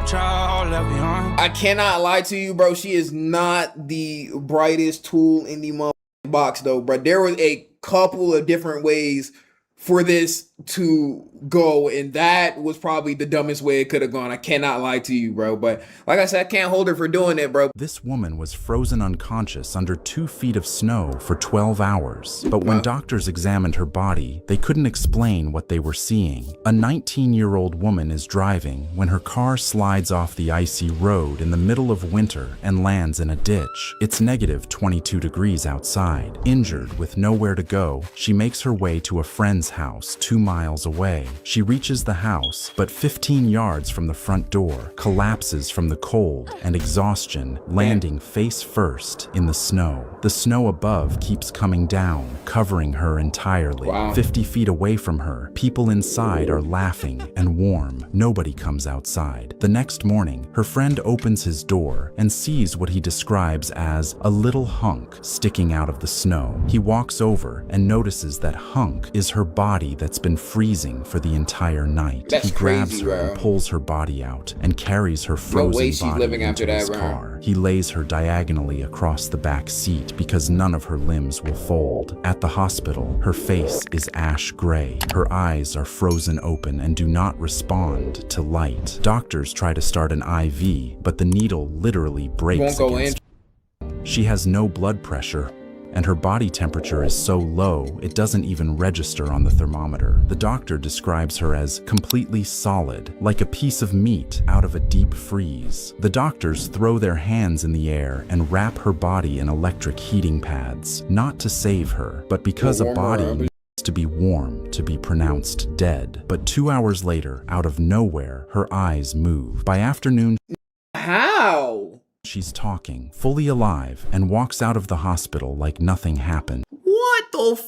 I cannot lie to you, bro. She is not the brightest tool in the box, though, bro. There was a couple of different ways for this to go, and that was probably the dumbest way it could have gone. I cannot lie to you, bro. But like I said, I can't hold her for doing it, bro. This woman was frozen unconscious under 2 feet of snow for 12 hours. But when doctors examined her body, they couldn't explain what they were seeing. A 19-year-old woman is driving when her car slides off the icy road in the middle of winter and lands in a ditch. It's negative 22 degrees outside. Injured with nowhere to go, she makes her way to a friend's house 2 miles away. She reaches the house, but 15 yards from the front door, collapses from the cold and exhaustion, landing face first in the snow. The snow above keeps coming down, covering her entirely. 50 feet away from her, people inside are laughing and warm. Nobody comes outside. The next morning, her friend opens his door and sees what he describes as a little hunk sticking out of the snow. He walks over and notices that hunk is her body that's been freezing for the entire night. That's he grabs crazy, her bro. and pulls her body out and carries her frozen body into his car. He lays her diagonally across the back seat because none of her limbs will fold. At the hospital, her face is ash gray. Her eyes are frozen open and do not respond to light. Doctors try to start an IV, but the needle literally breaks against her. She has no blood pressure, and her body temperature is so low it doesn't even register on the thermometer. The doctor describes her as completely solid, like a piece of meat out of a deep freeze. The doctors throw their hands in the air and wrap her body in electric heating pads, not to save her, but because a body needs to be warm to be pronounced dead. But 2 hours later, out of nowhere, her eyes move. By afternoon, How? she's talking, fully alive, and walks out of the hospital like nothing happened. What the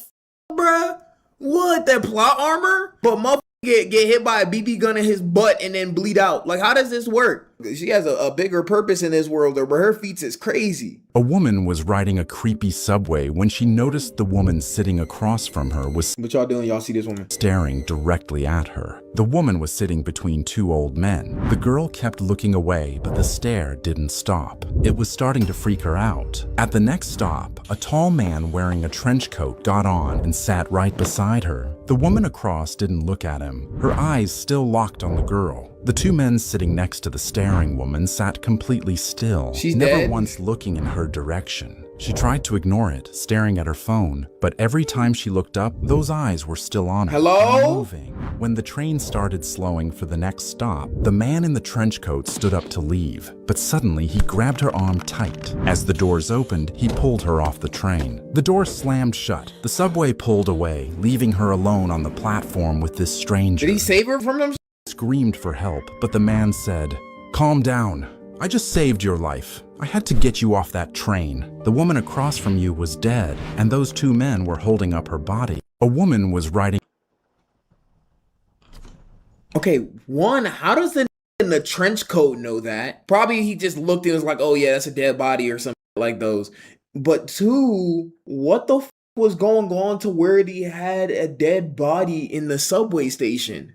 bruh? What? That plot armor? But motherfucker get hit by a BB gun in his butt and then bleed out. Like, how does this work? She has a bigger purpose in this world, but her feats is crazy. A woman was riding a creepy subway when she noticed the woman sitting across from her was What y'all doing? Y'all see this woman? staring directly at her. The woman was sitting between two old men. The girl kept looking away, but the stare didn't stop. It was starting to freak her out. At the next stop, a tall man wearing a trench coat got on and sat right beside her. The woman across didn't look at him, her eyes still locked on the girl. The two men sitting next to the staring woman sat completely still, She's never dead? once looking in her direction. She tried to ignore it, staring at her phone, but every time she looked up, those eyes were still on her. Hello? Moving. When the train started slowing for the next stop, the man in the trench coat stood up to leave, but suddenly he grabbed her arm tight. As the doors opened, he pulled her off the train. The door slammed shut. The subway pulled away, leaving her alone on the platform with this stranger. Did he save her from them? Screamed for help, but the man said, "Calm down. I just saved your life. I had to get you off that train. The woman across from you was dead, and those two men were holding up her body." A woman was riding. Okay, one, how does the in the trench coat know that? Probably he just looked and was like, oh yeah, that's a dead body or something like those. But two, what the was going on to where he had a dead body in the subway station?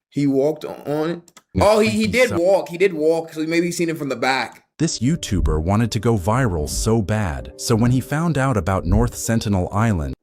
He walked on it. Oh, he did walk. He did walk. So maybe he's seen it from the back. This YouTuber wanted to go viral so bad, so when he found out about North Sentinel Island,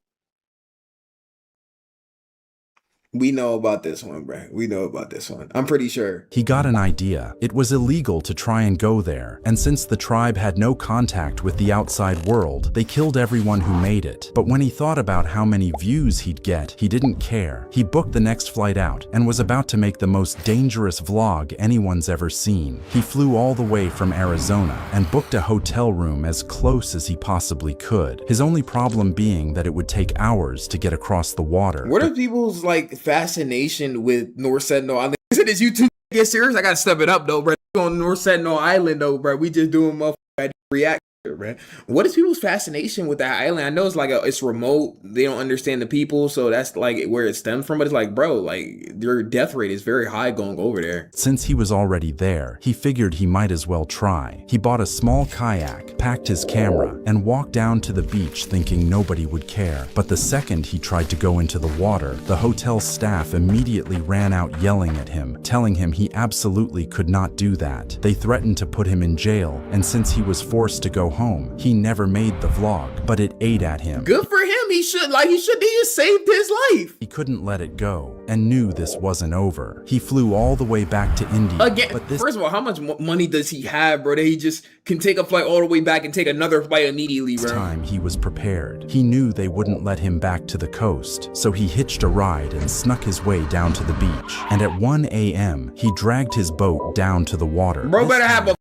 We know about this one, bro. We know about this one. I'm pretty sure. he got an idea. It was illegal to try and go there, and since the tribe had no contact with the outside world, they killed everyone who made it. But when he thought about how many views he'd get, he didn't care. He booked the next flight out and was about to make the most dangerous vlog anyone's ever seen. He flew all the way from Arizona and booked a hotel room as close as he possibly could. His only problem being that it would take hours to get across the water. What are people's like fascination with North Sentinel Island? Is it this YouTube get serious? I gotta step it up though, bro. On North Sentinel Island though, bro. We just doing motherfucking react, bro. What is people's fascination with that island? I know it's like it's remote. They don't understand the people, so that's like where it stems from. But it's like, bro, like your death rate is very high going over there. Since he was already there, he figured he might as well try. He bought a small kayak, packed his camera, and walked down to the beach thinking nobody would care. But the second he tried to go into the water, the hotel staff immediately ran out yelling at him, telling him he absolutely could not do that. They threatened to put him in jail, and since he was forced to go home, he never made the vlog, but it ate at him. Good for him. He just saved his life. He couldn't let it go and knew this wasn't over. He flew all the way back to India. Again, but this first of all, how much money does he have, bro, that he just can take a flight all the way back and take another flight immediately, bro? time he was prepared. He knew they wouldn't let him back to the coast, so he hitched a ride and snuck his way down to the beach. And at 1 a.m., he dragged his boat down to the water. Bro better have a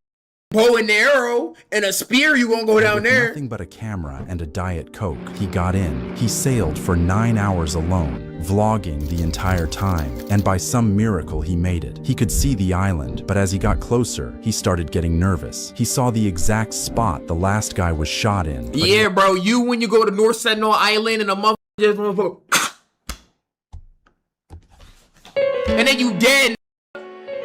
bow and arrow and a spear. You won't go down With there. nothing but a camera and a Diet Coke, he got in. He sailed for 9 hours alone, vlogging the entire time, and by some miracle he made it. He could see the island, but as he got closer, he started getting nervous. He saw the exact spot the last guy was shot in. Yeah, bro, when you go to North Sentinel Island and a motherfucker just and then you dead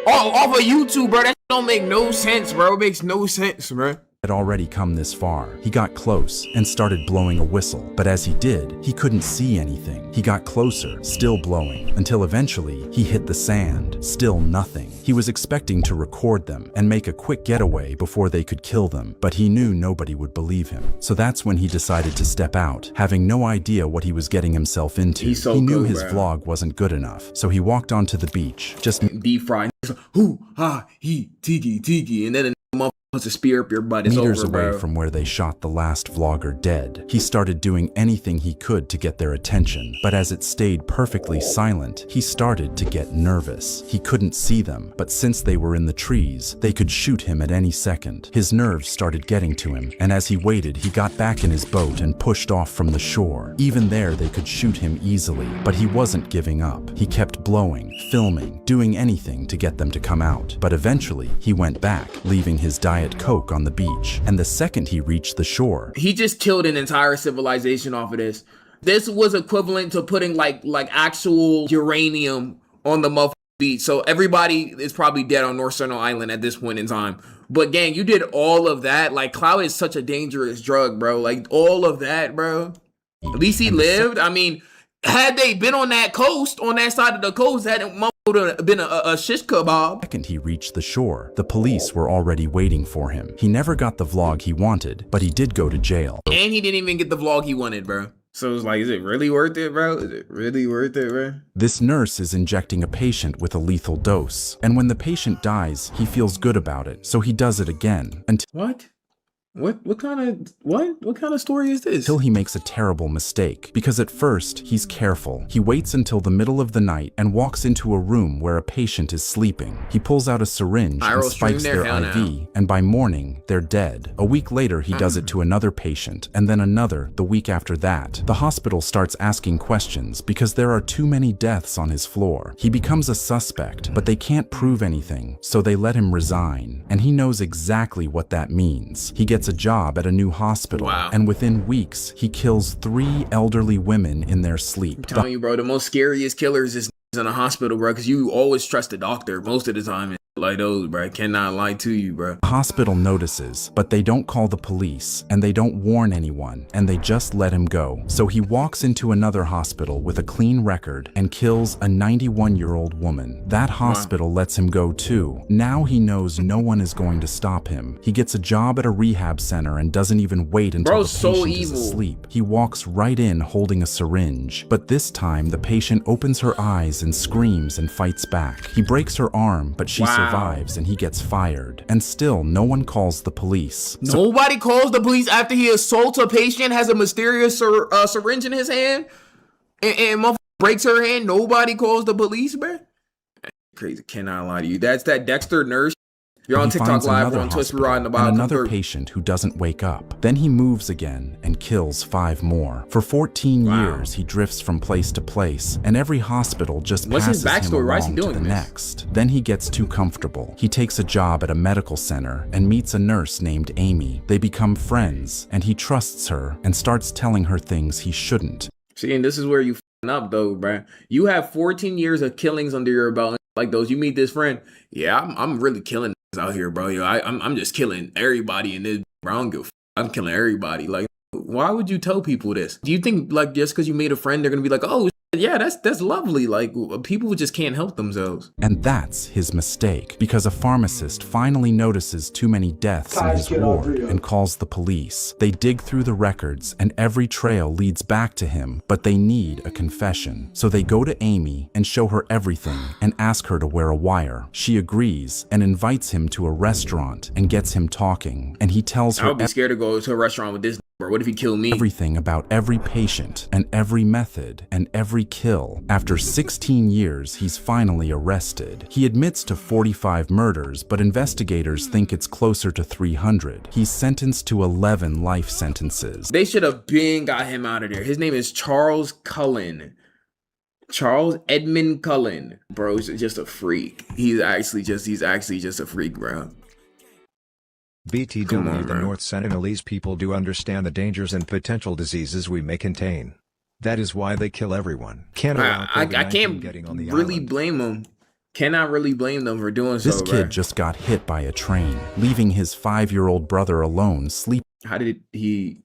off of YouTube, bro. That don't make no sense, bro. It makes no sense, bro. Had already come this far. He got close and started blowing a whistle, but as he did, he couldn't see anything. He got closer, still blowing, until eventually he hit the sand. Still nothing. He was expecting to record them and make a quick getaway before they could kill them, but he knew nobody would believe him. So that's when he decided to step out, having no idea what he was getting himself into. He's so he knew good, his bro. vlog wasn't good enough, so he walked onto the beach, just Deep fried. Hoo ha he tiki, and then a motherfucker puts a spear up your butt. It's meters over, away bro. from where they shot the last vlogger dead. He started doing anything he could to get their attention, but as it stayed perfectly silent, he started to get nervous. He couldn't see them, but since they were in the trees, they could shoot him at any second. His nerves started getting to him, and as he waited, he got back in his boat and pushed off from the shore. Even there, they could shoot him easily, but he wasn't giving up. He kept blowing, filming, doing anything to get them to come out. But eventually, he went back, leaving his Diet Coke on the beach, and the second he reached the shore, He just killed an entire civilization off of this. This was equivalent to putting like actual uranium on the motherfucking beach. So everybody is probably dead on North Central Island at this point in time. But gang, you did all of that. Like, clout is such a dangerous drug, bro. Like, all of that, bro. At least he lived. I mean, had they been on that coast, on that side of the coast, that would have been a shish kebab. The second he reached the shore, the police were already waiting for him. He never got the vlog he wanted, but he did go to jail. And he didn't even get the vlog he wanted, bro. So it's like, is it really worth it, bro? Is it really worth it, bro? This nurse is injecting a patient with a lethal dose. And when the patient dies, he feels good about it. So he does it again. What kind of story is this? Until he makes a terrible mistake. Because at first, he's careful. He waits until the middle of the night and walks into a room where a patient is sleeping. He pulls out a syringe and spikes their IV, and by morning, they're dead. A week later, he does it to another patient, and then another the week after that. The hospital starts asking questions because there are too many deaths on his floor. He becomes a suspect, but they can't prove anything, so they let him resign. And he knows exactly what that means. He gets a job at a new hospital, and within weeks, he kills 3 elderly women in their sleep. I'm telling you, bro, the most scariest killers is in a hospital, bro, because you always trust the doctor most of the time. Like those, bro. I cannot lie to you, bro. The hospital notices, but they don't call the police, and they don't warn anyone, and they just let him go. So he walks into another hospital with a clean record and kills a 91-year-old woman. That hospital lets him go too. Now he knows no one is going to stop him. He gets a job at a rehab center and doesn't even wait until the patient is asleep. He walks right in holding a syringe, but this time the patient opens her eyes and screams and fights back. He breaks her arm, but she survives and he gets fired. And still, no one calls the police. Nobody calls the police after he assaults a patient, has a mysterious syringe in his hand, and motherfucker breaks her hand. Nobody calls the police, bro. Crazy, cannot lie to you. That's that Dexter nurse. You're on TikTok Live or on Twitch, we're riding about another patient who doesn't wake up. Then he moves again and kills 5 more. For 14 years, he drifts from place to place, and every hospital just passes him along to the next. Then he gets too comfortable. He takes a job at a medical center and meets a nurse named Amy. They become friends, and he trusts her and starts telling her things he shouldn't. See, and this is where you f***ing up, though, bruh. You have 14 years of killings under your belt. Like those, you meet this friend. Yeah, I'm really killing out here, bro. Yo, I'm just killing everybody in this, bro. I don't give a f. I'm killing everybody. Like, why would you tell people this? Do you think like just because you made a friend, they're gonna be like, oh yeah, that's lovely. Like, people just can't help themselves. And that's his mistake, because a pharmacist finally notices too many deaths in his ward and calls the police. They dig through the records and every trail leads back to him, but they need a confession. So they go to Amy and show her everything and ask her to wear a wire. She agrees and invites him to a restaurant and gets him talking. And he tells her, I would be scared to go to a restaurant with this. What if he killed me? Everything about every patient and every method and every kill. After 16 years, he's finally arrested. He admits to 45 murders, but investigators think it's closer to 300. He's sentenced to 11 life sentences. They should have been got him out of there. His name is Charles Cullen. Charles Edmund Cullen. Bro, he's just a freak. He's actually just a freak, bro. BTW, the North Sentinelese people do understand the dangers and potential diseases we may contain. That is why they kill everyone. I can't really blame them. Cannot really blame them for doing so. This kid just got hit by a train, leaving his 5-year-old brother alone sleeping. How did he...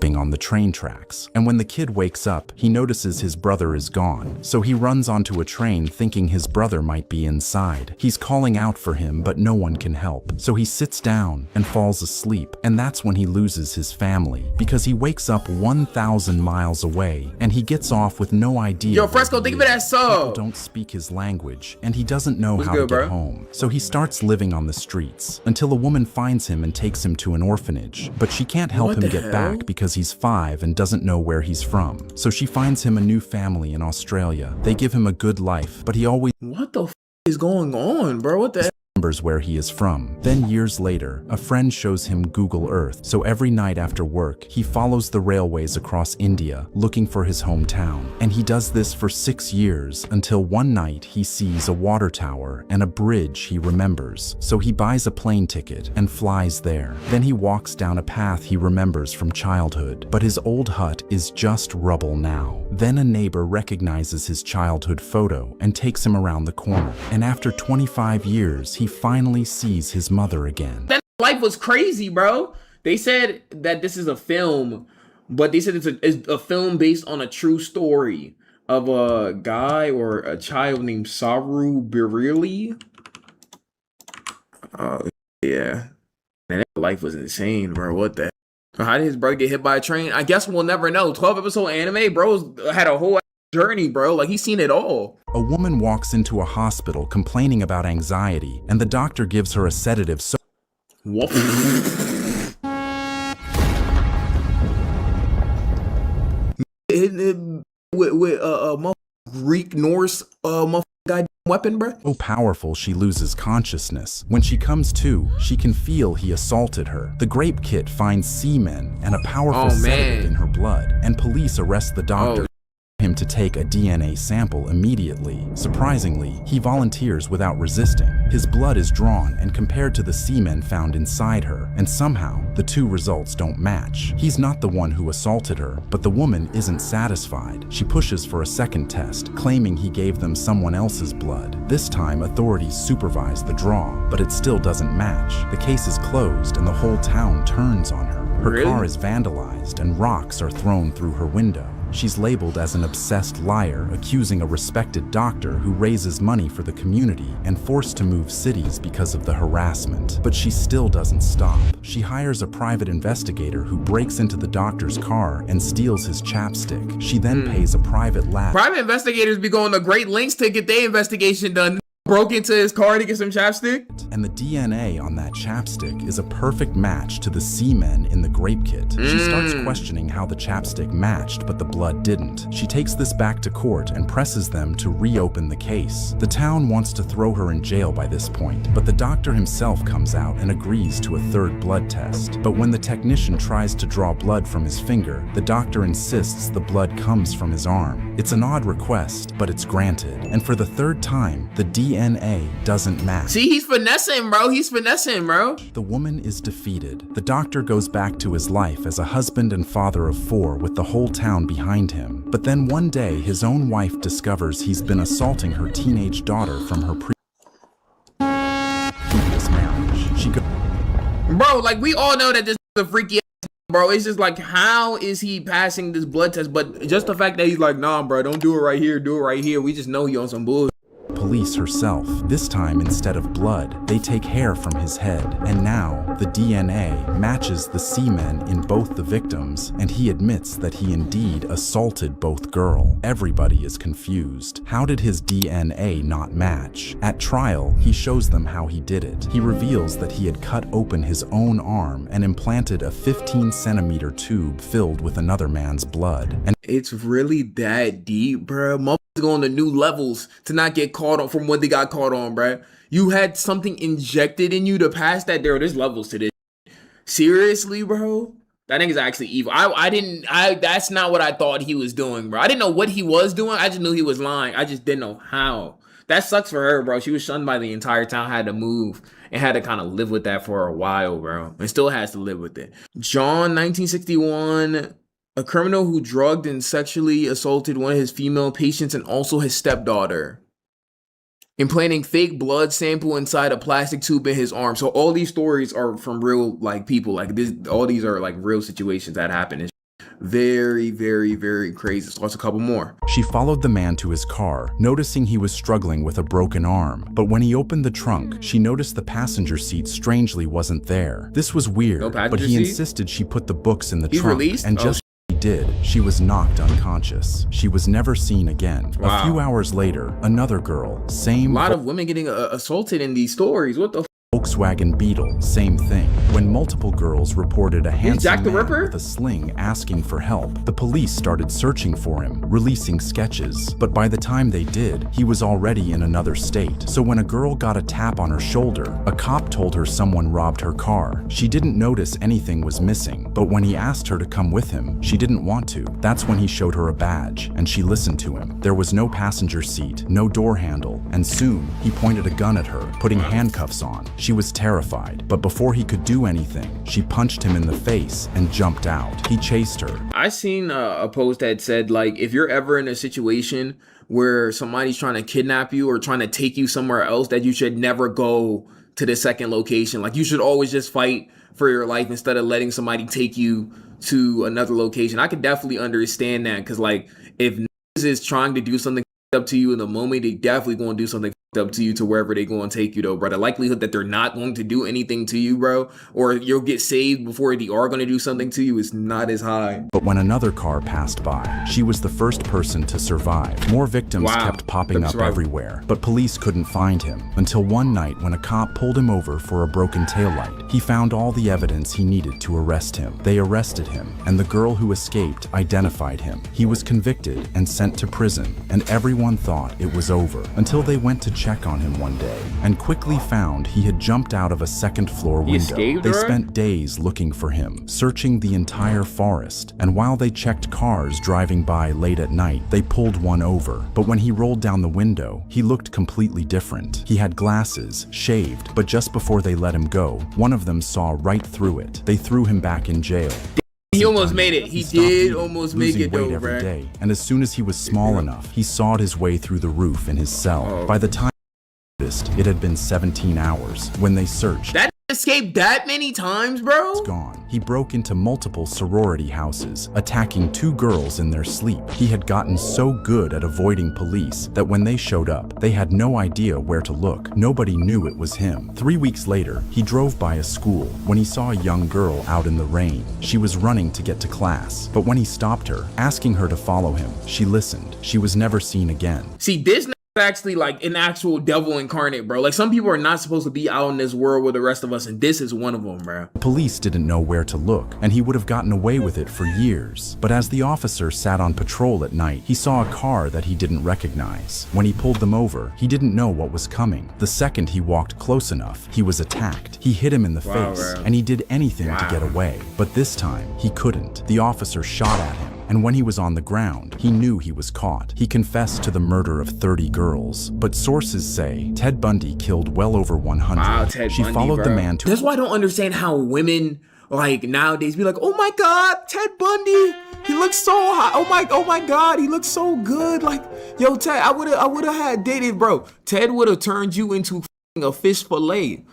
on the train tracks. And when the kid wakes up, he notices his brother is gone. So he runs onto a train thinking his brother might be inside. He's calling out for him, but no one can help. So he sits down and falls asleep. And that's when he loses his family, because he wakes up 1,000 miles away and he gets off with no idea. Yo, Fresco, think of it as so. People don't speak his language and he doesn't know how to get home. So he starts living on the streets until a woman finds him and takes him to an orphanage. But she can't help him get back because he's 5 and doesn't know where he's from. So she finds him a new family in Australia. They give him a good life, but he always What the f is going on, bro? What the remembers where he is from. Then years later, a friend shows him Google Earth, so every night after work, he follows the railways across India, looking for his hometown. And he does this for 6 years, until one night he sees a water tower and a bridge he remembers. So he buys a plane ticket and flies there. Then he walks down a path he remembers from childhood, but his old hut is just rubble now. Then a neighbor recognizes his childhood photo and takes him around the corner. And after 25 years, he finally sees his mother again. That life was crazy, bro. They said that this is a film, but they said it's a film based on a true story of a guy or a child named Saru Birili. Yeah. Man, that life was insane, bro. What the hell? How did his brother get hit by a train? I guess we'll never know. 12-episode anime, bro, had a whole journey, bro. Like, he's seen it all. A woman walks into a hospital complaining about anxiety, and the doctor gives her a sedative so... What? with Greek, Norse, goddamn weapon, bro. So powerful she loses consciousness. When she comes to, she can feel he assaulted her. The Grape Kit finds semen and a powerful sedative in her blood, and police arrest the doctor. Him to take a DNA sample immediately. Surprisingly, he volunteers without resisting. His blood is drawn and compared to the semen found inside her, and somehow the two results don't match. He's not the one who assaulted her, but the woman isn't satisfied. She pushes for a second test, claiming he gave them someone else's blood. This time, authorities supervise the draw, but it still doesn't match. The case is closed and the whole town turns on her. Her car is vandalized and rocks are thrown through her window. She's labeled as an obsessed liar, accusing a respected doctor who raises money for the community and forced to move cities because of the harassment. But she still doesn't stop. She hires a private investigator who breaks into the doctor's car and steals his chapstick. She then pays a private lab. Private investigators be going to great lengths to get their investigation done. Broke into his car to get some chapstick. And the DNA on that chapstick is a perfect match to the semen in the Grape Kit. She starts questioning how the chapstick matched, but the blood didn't. She takes this back to court and presses them to reopen the case. The town wants to throw her in jail by this point, but the doctor himself comes out and agrees to a third blood test. But when the technician tries to draw blood from his finger, the doctor insists the blood comes from his arm. It's an odd request, but it's granted. And for the third time, the DNA doesn't match. See, he's finessing, bro. He's finessing, bro. The woman is defeated. The doctor goes back to his life as a husband and father of 4 with the whole town behind him. But then one day, his own wife discovers he's been assaulting her teenage daughter from her previous marriage. Bro, like, we all know that this is a freaky ass, bro. It's just like, how is he passing this blood test? But just the fact that he's like, nah, bro, don't do it right here, do it right here. We just know he on some bullshit. Police herself. This time, instead of blood, they take hair from his head, and now the DNA matches the semen in both the victims, and he admits that he indeed assaulted both girls. Everybody is confused. How did his DNA not match? At trial, he shows them how he did it. He reveals that he had cut open his own arm and implanted a 15-centimeter tube filled with another man's blood. And it's really that deep, bro. Motherfuckers going to new levels to not get caught on from what they got caught on, bro. You had something injected in you to pass that. There's levels to this. Seriously, bro? That nigga's actually evil. That's not what I thought he was doing, bro. I didn't know what he was doing. I just knew he was lying. I just didn't know how. That sucks for her, bro. She was shunned by the entire town, had to move, and had to kind of live with that for a while, bro. And still has to live with it. John, 1961... a criminal who drugged and sexually assaulted one of his female patients and also his stepdaughter, implanting fake blood sample inside a plastic tube in his arm. So all these stories are from real, like, people. Like, this, all these are like real situations that happen. It's very, very, very crazy. So let's a couple more. She followed the man to his car, noticing he was struggling with a broken arm. But when he opened the trunk, she noticed the passenger seat strangely wasn't there. This was weird, but he insisted she put the books in the trunk, and just did, she was knocked unconscious. She was never seen again. Wow. A few hours later, another girl, same... A lot of women getting assaulted in these stories. What the Volkswagen Beetle, same thing. When multiple girls reported a handsome Jack the man Ripper? with a sling asking for help, the police started searching for him, releasing sketches. But by the time they did, he was already in another state. So when a girl got a tap on her shoulder, a cop told her someone robbed her car. She didn't notice anything was missing, but when he asked her to come with him, she didn't want to. That's when he showed her a badge, and she listened to him. There was no passenger seat, no door handle, and soon he pointed a gun at her, putting handcuffs on. She was terrified, but before he could do anything, she punched him in the face and jumped out. He chased her. I seen a post that said, like, if you're ever in a situation where somebody's trying to kidnap you or trying to take you somewhere else, that you should never go to the second location. Like, you should always just fight for your life instead of letting somebody take you to another location. I could definitely understand that, because, like, if niggas is trying to do something up to you in the moment, they definitely going to do something up to you to wherever they going to take you, though, bro. The likelihood that they're not going to do anything to you, bro, or you'll get saved before they are going to do something to you is not as high. But when another car passed by, she was the first person to survive. More victims kept popping up everywhere, but police couldn't find him until one night when a cop pulled him over for a broken taillight. He found all the evidence he needed to arrest him. They arrested him, and the girl who escaped identified him. He was convicted and sent to prison, and everyone thought it was over until they went to check on him one day and quickly found he had jumped out of a second-floor window. They spent days looking for him, searching the entire forest, and while they checked cars driving by late at night, they pulled one over. But when he rolled down the window, he looked completely different. He had glasses, shaved, but just before they let him go, one of them saw right through it. They threw him back in jail. He almost made it. He did almost make it, though, every bro. day, and as soon as he was small enough, he sawed his way through the roof in his cell. By the time it had been 17 hours. When they searched, that escaped that many times, bro? It's gone. He broke into multiple sorority houses, attacking 2 girls in their sleep. He had gotten so good at avoiding police that when they showed up, they had no idea where to look. Nobody knew it was him. 3 weeks later, he drove by a school when he saw a young girl out in the rain. She was running to get to class, but when he stopped her, asking her to follow him, she listened. She was never seen again. See, this actually like an actual devil incarnate, bro. Like, some people are not supposed to be out in this world with the rest of us, and this is one of them, bro. Police didn't know where to look, and he would have gotten away with it for years. But as the officer sat on patrol at night, he saw a car that he didn't recognize. When he pulled them over, he didn't know what was coming. The second he walked close enough, he was attacked. He hit him in the face, and he did anything to get away. But this time, he couldn't. The officer shot at him, and when he was on the ground, he knew he was caught. He confessed to the murder of 30 girls, but sources say Ted Bundy killed well over 100. Wow, Ted She Bundy, followed bro. the man to— That's why I don't understand how women, like, nowadays be like, oh my God, Ted Bundy, he looks so hot. Oh my God, he looks so good. Like, yo, Ted, I would have had dated, bro. Ted would have turned you into a fish fillet.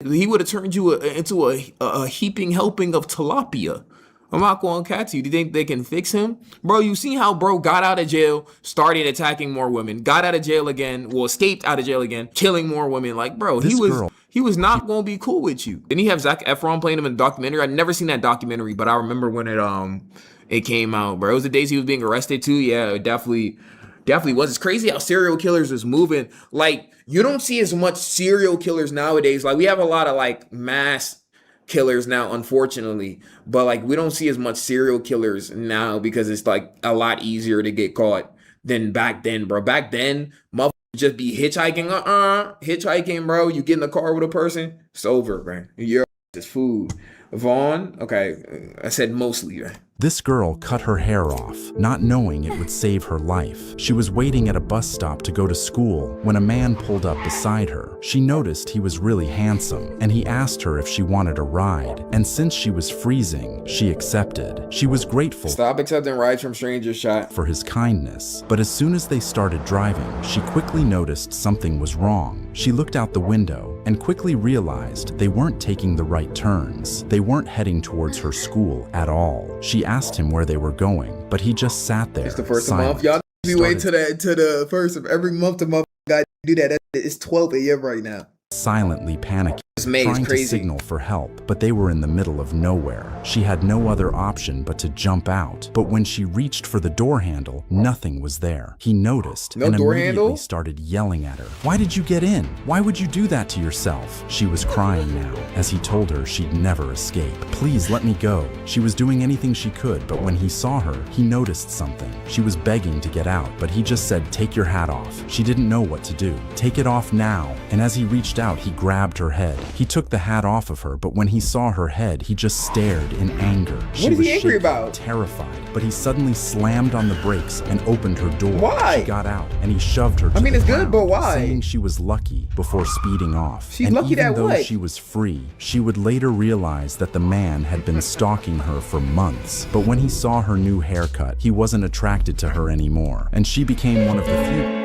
He would have turned you into a heaping helping of tilapia. I'm not going to catch you. Do you think they can fix him? Bro, you see how bro got out of jail, started attacking more women, got out of jail again, well, escaped out of jail again, killing more women. Like, bro, he was not going to be cool with you. Didn't he have Zac Efron playing him in a documentary? I'd never seen that documentary, but I remember when it came out, bro. It was the days he was being arrested too. Yeah, it definitely was. It's crazy how serial killers is moving. Like, you don't see as much serial killers nowadays. Like, we have a lot of like mass killers now, unfortunately, but like we don't see as much serial killers now because it's like a lot easier to get caught than back then, bro. Back then, motherfuckers just be hitchhiking, bro. You get in the car with a person, it's over, bro. You're just food. Vaughn, okay, I said mostly, right? This girl cut her hair off, not knowing it would save her life. She was waiting at a bus stop to go to school when a man pulled up beside her. She noticed he was really handsome, and he asked her if she wanted a ride. And since she was freezing, she accepted. She was grateful. Stop accepting rides from strangers, shot. For his kindness. But as soon as they started driving, she quickly noticed something was wrong. She looked out the window and quickly realized they weren't taking the right turns. They weren't heading towards her school at all. She asked him where they were going, but he just sat there. It's the first of the month. Y'all be waiting to the first of every month to month. Guys, do that. It's 12 a.m. right now. Silently panicking. This May is trying to crazy. signal for help, but they were in the middle of nowhere. She had no other option but to jump out, but when she reached for the door handle, nothing was there. He noticed No and door immediately handle? started yelling at her. "Why did you get in? Why would you do that to yourself?" She was crying now, as he told her she'd never escape. "Please let me go." She was doing anything she could, but when he saw her, he noticed something. She was begging to get out, but he just said, "Take your hat off." She didn't know what to do. "Take it off now." And as he reached out, he grabbed her head. He took the hat off of her, but when he saw her head, he just stared in anger. She What is was he angry shaking, about? terrified, but he suddenly slammed on the brakes and opened her door. Why? She got out, and he shoved her to I mean, the it's good, ground, but why? saying she was lucky before speeding off. She's And lucky even that though what? she was free, she would later realize that the man had been stalking her for months. But when he saw her new haircut, he wasn't attracted to her anymore, and she became one of the few.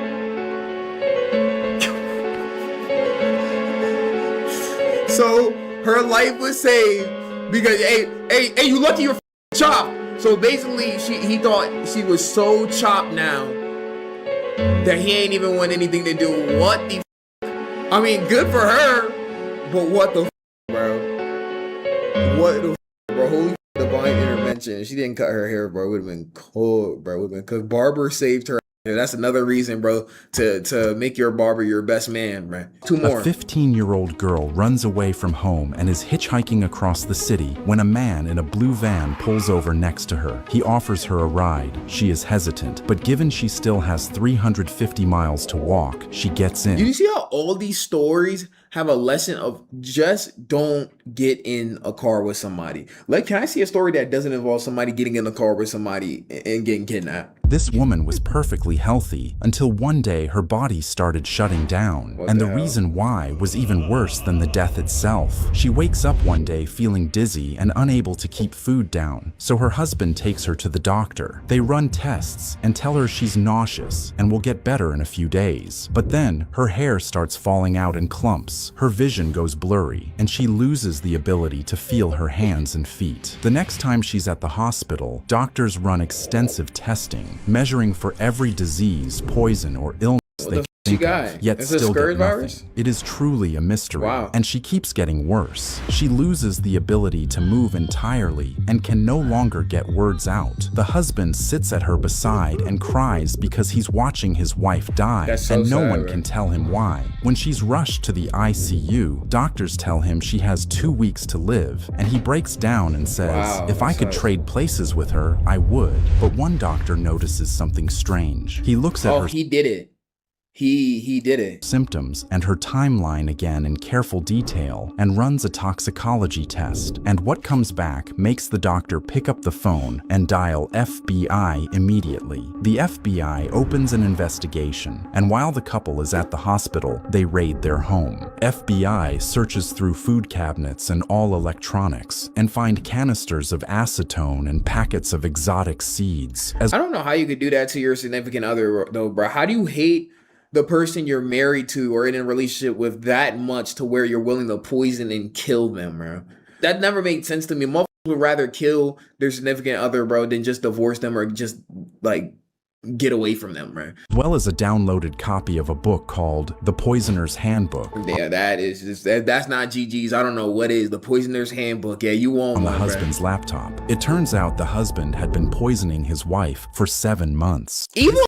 So her life was saved because hey, you lucky you're chopped. So basically, he thought she was so chopped now that he ain't even want anything to do. What the? I mean, good for her, but what the, bro? What the, bro? Holy divine intervention. She didn't cut her hair, bro. It would have been cold, bro. It would have been because barber saved her. That's another reason, bro, to make your barber your best man, man. Two more. A 15-year-old girl runs away from home and is hitchhiking across the city when a man in a blue van pulls over next to her. He offers her a ride. She is hesitant, but given she still has 350 miles to walk, she gets in. You see how all these stories have a lesson of just don't get in a car with somebody. Like, can I see a story that doesn't involve somebody getting in a car with somebody and getting kidnapped? This woman was perfectly healthy until one day her body started shutting down. And the reason why was even worse than the death itself. She wakes up one day feeling dizzy and unable to keep food down. So her husband takes her to the doctor. They run tests and tell her she's nauseous and will get better in a few days. But then her hair starts falling out in clumps. Her vision goes blurry and she loses the ability to feel her hands and feet. The next time she's at the hospital, doctors run extensive testing, measuring for every disease, poison, or illness they can think of, yet still get nothing. It is truly a mystery, and she keeps getting worse. She loses the ability to move entirely and can no longer get words out. The husband sits at her beside and cries because he's watching his wife die, and no one can tell him why. When she's rushed to the ICU, doctors tell him she has 2 weeks to live, and he breaks down and says, "If I could trade places with her, I would." But one doctor notices something strange. He looks at her. He did it. He did it. Symptoms and her timeline again in careful detail and runs a toxicology test. And what comes back makes the doctor pick up the phone and dial FBI immediately. The FBI opens an investigation, and while the couple is at the hospital, they raid their home. FBI searches through food cabinets and all electronics and find canisters of acetone and packets of exotic seeds. I don't know how you could do that to your significant other, though, bro. How do you hate the person you're married to or in a relationship with that much to where you're willing to poison and kill them, bro? That never made sense to me. Motherfuckers would rather kill their significant other, bro, than just divorce them or just, like, get away from them, bro. As well as a downloaded copy of a book called The Poisoner's Handbook. Yeah, that is just, that's not GG's. I don't know what is. The Poisoner's Handbook. Yeah, you want on one, the husband's laptop. It turns out the husband had been poisoning his wife for 7 months. Evil,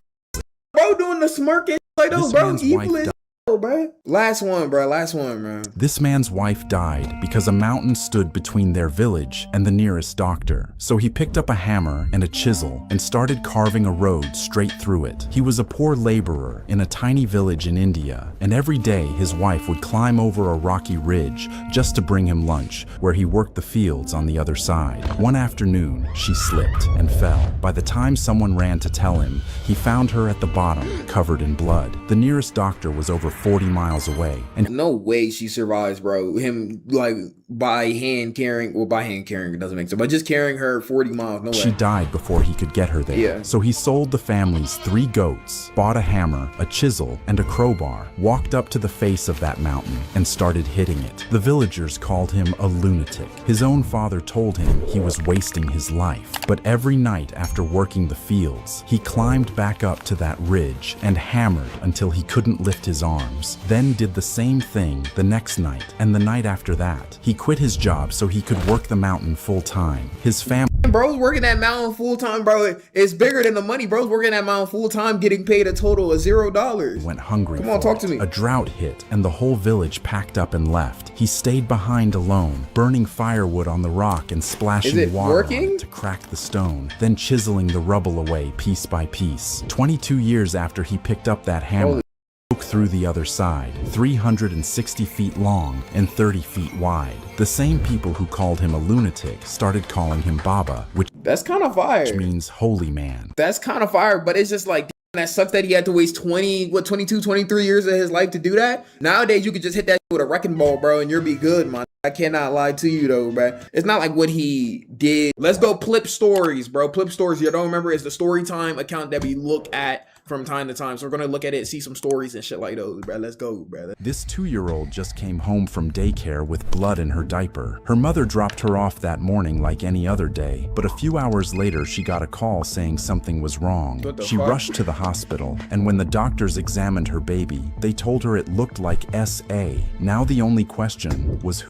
bro, doing the smirking like those, bro. Evil as bro. Last one, bro. This man's wife died because a mountain stood between their village and the nearest doctor. So he picked up a hammer and a chisel and started carving a road straight through it. He was a poor laborer in a tiny village in India, and every day his wife would climb over a rocky ridge just to bring him lunch, where he worked the fields on the other side. One afternoon, she slipped and fell. By the time someone ran to tell him, he found her at the bottom, covered in blood. The nearest doctor was over 40 miles away. And no way she survives, bro. Him, like, by hand carrying, it doesn't make sense, but just carrying her 40 miles, no way. She died before he could get her there. Yeah. So he sold the family's 3 goats, bought a hammer, a chisel, and a crowbar, walked up to the face of that mountain, and started hitting it. The villagers called him a lunatic. His own father told him he was wasting his life. But every night after working the fields, he climbed back up to that ridge and hammered until he couldn't lift his arms. moves, then did the same thing the next night and the night after that. He quit his job so he could work the mountain full time. His family Bro's working that mountain full time, bro. It's bigger than the money. Bro's working that mountain full time, getting paid a total of $0. went hungry. Come on, for talk to it. me. A drought hit and the whole village packed up and left. He stayed behind alone, burning firewood on the rock and splashing water on it to crack the stone, then chiseling the rubble away piece by piece. 22 years after he picked up that hammer, broke through the other side, 360 feet long and 30 feet wide. The same people who called him a lunatic started calling him Baba, which That's kind of fire. means holy man. That's kind of fire, but it's just like, damn, that sucks that he had to waste 22, 23 years of his life to do that. Nowadays, you could just hit that with a wrecking ball, bro, and you'll be good, man. I cannot lie to you, though, bro. It's not like what he did. Let's go Plip Stories, bro. Plip Stories, you don't remember, is the story time account that we look at from time to time. So we're gonna look at it, see some stories and shit like those, bro. Let's go, bro. This 2-year-old just came home from daycare with blood in her diaper. Her mother dropped her off that morning like any other day, but a few hours later she got a call saying something was wrong. She rushed to the hospital, and when the doctors examined her baby, they told her it looked like SA. Now the only question was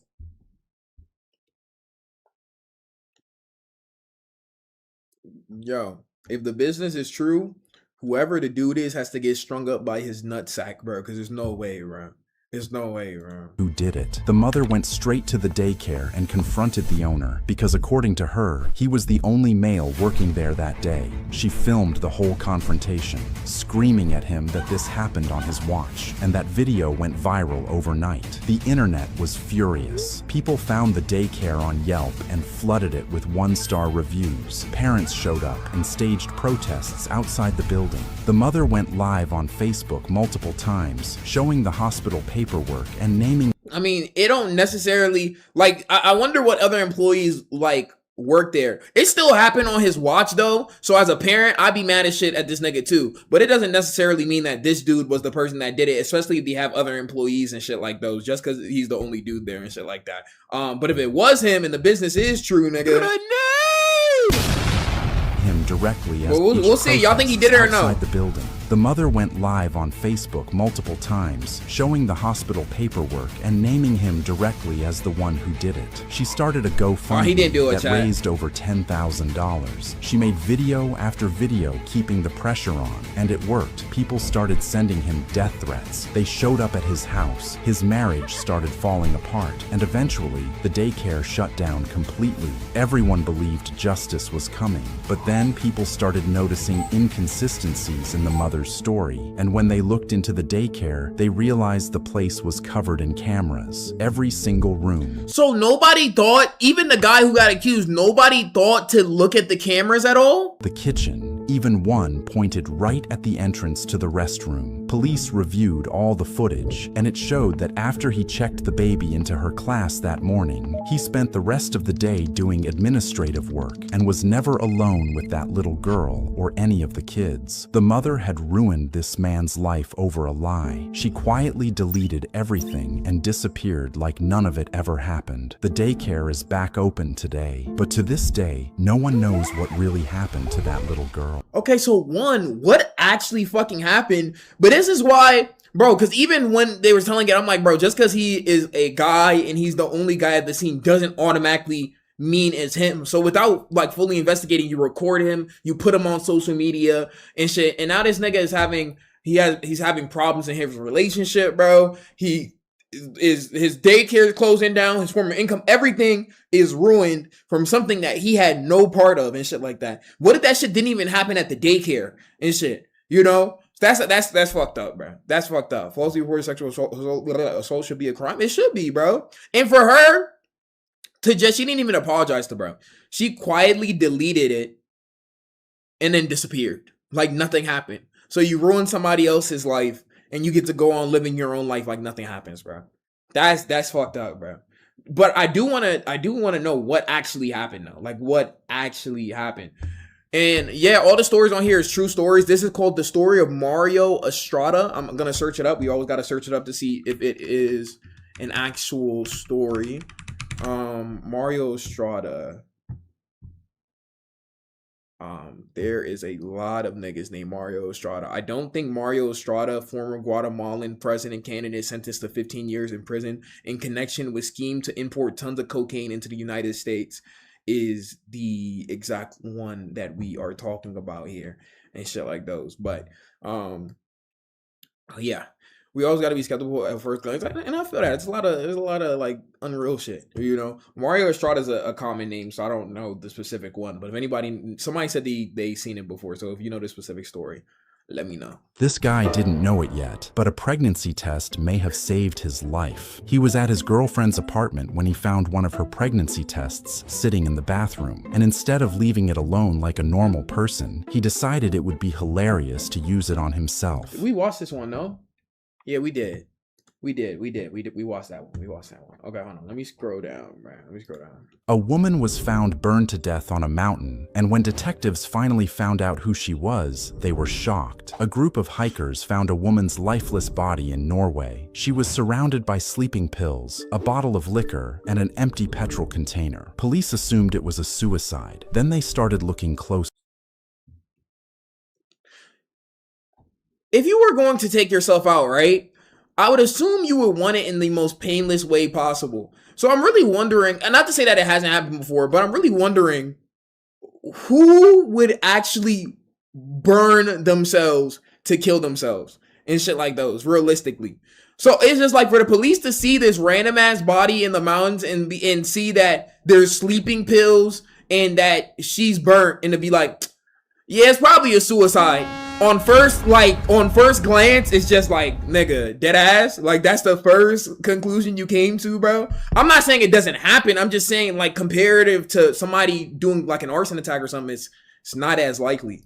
Yo, if the business is true, whoever the dude is has to get strung up by his nutsack, bro, because there's no way, bro. There's no way, bro. who did it. The mother went straight to the daycare and confronted the owner because according to her, he was the only male working there that day. She filmed the whole confrontation, screaming at him that this happened on his watch, and that video went viral overnight. The internet was furious. People found the daycare on Yelp and flooded it with 1-star reviews. Parents showed up and staged protests outside the building. The mother went live on Facebook multiple times, showing the hospital paperwork and naming. I mean, it don't necessarily, like, I wonder what other employees, like, work there. It still happened on his watch, though. So as a parent, I'd be mad as shit at this nigga, too. But it doesn't necessarily mean that this dude was the person that did it, especially if they have other employees and shit like those, just because he's the only dude there and shit like that. But if it was him and the business is true, nigga. Him directly as we'll see. Y'all think he did it or no? Outside the building. The mother went live on Facebook multiple times, showing the hospital paperwork and naming him directly as the one who did it. She started a GoFundMe that raised over $10,000. She made video after video keeping the pressure on, and it worked. People started sending him death threats. They showed up at his house. His marriage started falling apart, and eventually, the daycare shut down completely. Everyone believed justice was coming, but then people started noticing inconsistencies in the mother's story, and when they looked into the daycare, they realized the place was covered in cameras, every single room. So nobody thought, even the guy who got accused, nobody thought to look at the cameras at all? The kitchen, even one pointed right at the entrance to the restroom. Police reviewed all the footage, and it showed that after he checked the baby into her class that morning, he spent the rest of the day doing administrative work and was never alone with that little girl or any of the kids. The mother had ruined this man's life over a lie. She quietly deleted everything and disappeared like none of it ever happened. The daycare is back open today, but to this day, no one knows what really happened to that little girl. Okay, so one, what actually fucking happened? But this is why, bro, because even when they were telling it, I'm like, bro, just because he is a guy and he's the only guy at the scene doesn't automatically mean it's him. So without like fully investigating, you record him, you put him on social media and shit, and now this nigga is having he's having problems in his relationship, bro. His daycare is closing down, his former income, everything is ruined from something that he had no part of and shit like that. What if that shit didn't even happen at the daycare and shit? You know? That's fucked up, bro. That's fucked up. Falsely reported sexual assault should be a crime. It should be, bro. And for her to just, she didn't even apologize to bro. She quietly deleted it and then disappeared. Like nothing happened. So you ruin somebody else's life and you get to go on living your own life like nothing happens, bro. That's fucked up, bro. But I do want to know what actually happened though. Like what actually happened. And yeah, all the stories on here is true stories. This is called The Story of Mario Estrada. I'm going to search it up. We always got to search it up to see if it is an actual story. Mario Estrada. There is a lot of niggas named Mario Estrada. I don't think Mario Estrada, former Guatemalan president candidate sentenced to 15 years in prison in connection with scheme to import tons of cocaine into the United States, is the exact one that we are talking about here and shit like those. But yeah, we always got to be skeptical at first glance, and I feel that there's a lot of like unreal shit. You know, Mario Estrada is a common name, so I don't know the specific one. But if somebody said they seen it before, so if you know the specific story, let me know. This guy didn't know it yet, but a pregnancy test may have saved his life. He was at his girlfriend's apartment when he found one of her pregnancy tests sitting in the bathroom, and instead of leaving it alone like a normal person, he decided it would be hilarious to use it on himself. We watched this one, no? Yeah, we did. We watched that one. Okay, hold on. Let me scroll down, man. A woman was found burned to death on a mountain, and when detectives finally found out who she was, they were shocked. A group of hikers found a woman's lifeless body in Norway. She was surrounded by sleeping pills, a bottle of liquor, and an empty petrol container. Police assumed it was a suicide. Then they started looking closer. If you were going to take yourself out, right, I would assume you would want it in the most painless way possible. So I'm really wondering, and not to say that it hasn't happened before, but I'm really wondering who would actually burn themselves to kill themselves and shit like those, realistically. So it's just like for the police to see this random ass body in the mountains and see that there's sleeping pills and that she's burnt, and to be like, yeah, it's probably a suicide. On first glance, it's just like, nigga, dead ass. Like, that's the first conclusion you came to, bro. I'm not saying it doesn't happen. I'm just saying, like, comparative to somebody doing like an arson attack or something, it's not as likely.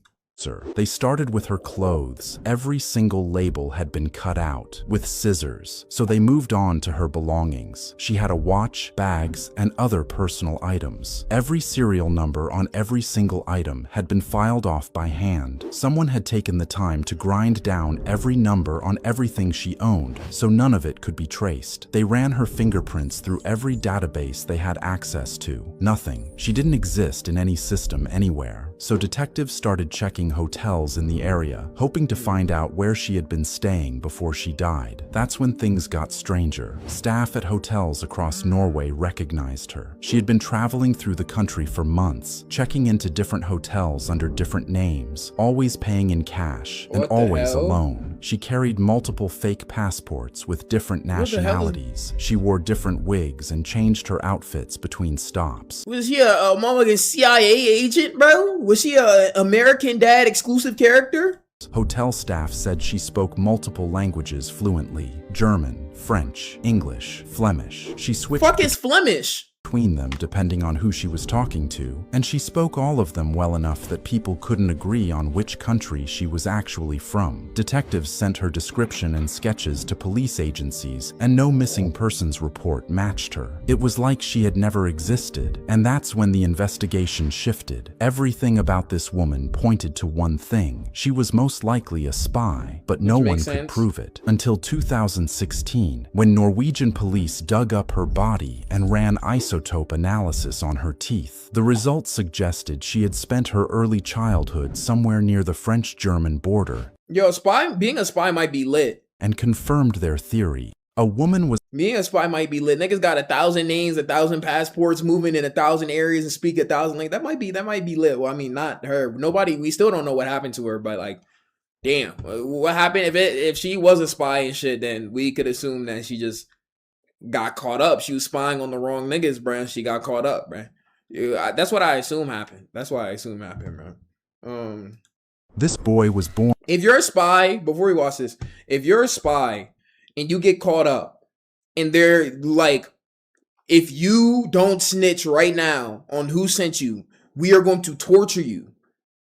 They started with her clothes. Every single label had been cut out with scissors, so they moved on to her belongings. She had a watch, bags, and other personal items. Every serial number on every single item had been filed off by hand. Someone had taken the time to grind down every number on everything she owned, so none of it could be traced. They ran her fingerprints through every database they had access to. Nothing. She didn't exist in any system anywhere. So detectives started checking hotels in the area, hoping to find out where she had been staying before she died. That's when things got stranger. Staff at hotels across Norway recognized her. She had been traveling through the country for months, checking into different hotels under different names, always paying in cash, and always alone. She carried multiple fake passports with different nationalities. She wore different wigs and changed her outfits between stops. Was she a motherfucking CIA agent, bro? Was she a American Dad exclusive character? Hotel staff said she spoke multiple languages fluently: German, French, English, Flemish. She switched Fuck is Flemish? between them depending on who she was talking to, and she spoke all of them well enough that people couldn't agree on which country she was actually from. Detectives sent her description and sketches to police agencies, and no missing persons report matched her. It was like she had never existed, and that's when the investigation shifted. Everything about this woman pointed to one thing: she was most likely a spy, but no one could prove it. Until 2016, when Norwegian police dug up her body and ran isotope analysis on her teeth. The results suggested she had spent her early childhood somewhere near the French-German border. Yo, being a spy might be lit. And confirmed their theory. A woman was... Being a spy might be lit. Niggas got 1,000 names, 1,000 passports, moving in 1,000 areas and speak 1,000 languages. That might be lit. Well, I mean, not her. Nobody, we still don't know what happened to her, but like, damn. What happened if she was a spy and shit, then we could assume that she just got caught up. She was spying on the wrong niggas, bro. She got caught up, bro. That's what I assume happened. Bro. This boy was born... If you're a spy, before we watch this, if you're a spy and you get caught up and they're like, if you don't snitch right now on who sent you, we are going to torture you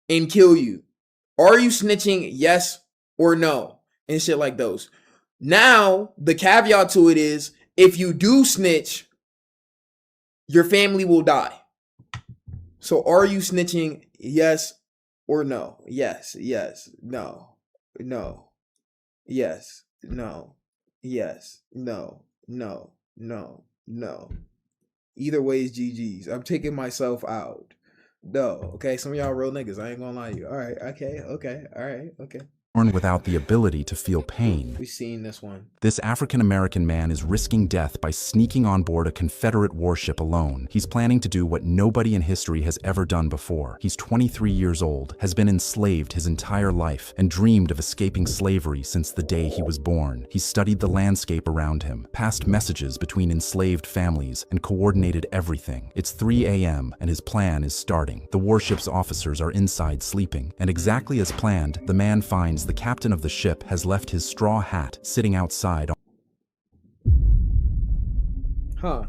and kill you. Are you snitching, yes or no? And shit like those. Now, the caveat to it is, if you do snitch, your family will die. So are you snitching, yes or no? Yes, no, yes, no, yes, no. Either way is GG's. I'm taking myself out. No, okay, some of y'all real niggas. I ain't gonna lie to you. All right, okay, all right, okay. Born without the ability to feel pain. We've seen this one. This African-American man is risking death by sneaking on board a Confederate warship alone. He's planning to do what nobody in history has ever done before. He's 23 years old, has been enslaved his entire life, and dreamed of escaping slavery since the day he was born. He's studied the landscape around him, passed messages between enslaved families, and coordinated everything. It's 3 a.m., and his plan is starting. The warship's officers are inside sleeping, and exactly as planned, the man finds the captain of the ship has left his straw hat sitting outside. Huh.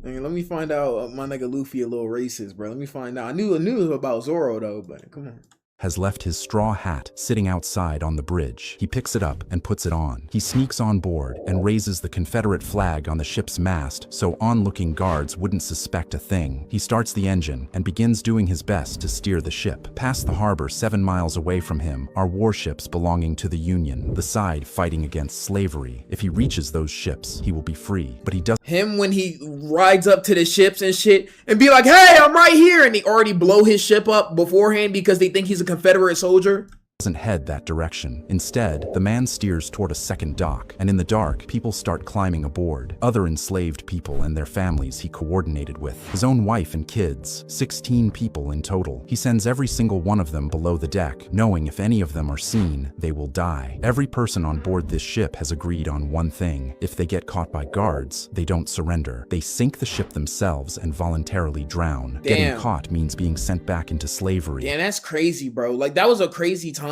I mean, let me find out my nigga Luffy a little racist, bro. Let me find out. I knew it was about Zoro though, but come on. Has left his straw hat sitting outside on the bridge. He picks it up and puts it on. He sneaks on board and raises the Confederate flag on the ship's mast so onlooking guards wouldn't suspect a thing. He starts the engine and begins doing his best to steer the ship. Past the harbor 7 miles away from him are warships belonging to the Union, the side fighting against slavery. If he reaches those ships, he will be free. But he doesn't. Him when he rides up to the ships and shit and be like, hey, I'm right here. And they already blow his ship up beforehand because they think he's a Confederate soldier. Doesn't head that direction. Instead, the man steers toward a second dock, and in the dark, people start climbing aboard. Other enslaved people and their families he coordinated with. His own wife and kids, 16 people in total. He sends every single one of them below the deck, knowing if any of them are seen, they will die. Every person on board this ship has agreed on one thing. If they get caught by guards, they don't surrender. They sink the ship themselves and voluntarily drown. Damn. Getting caught means being sent back into slavery. Damn, that's crazy, bro. Like, that was a crazy time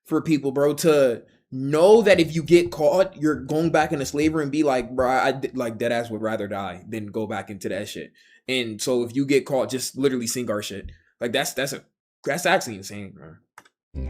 for people, bro, to know that if you get caught, you're going back into slavery and be like, bro, like deadass would rather die than go back into that shit. And so if you get caught, just literally sink our shit. Like that's actually insane, bro.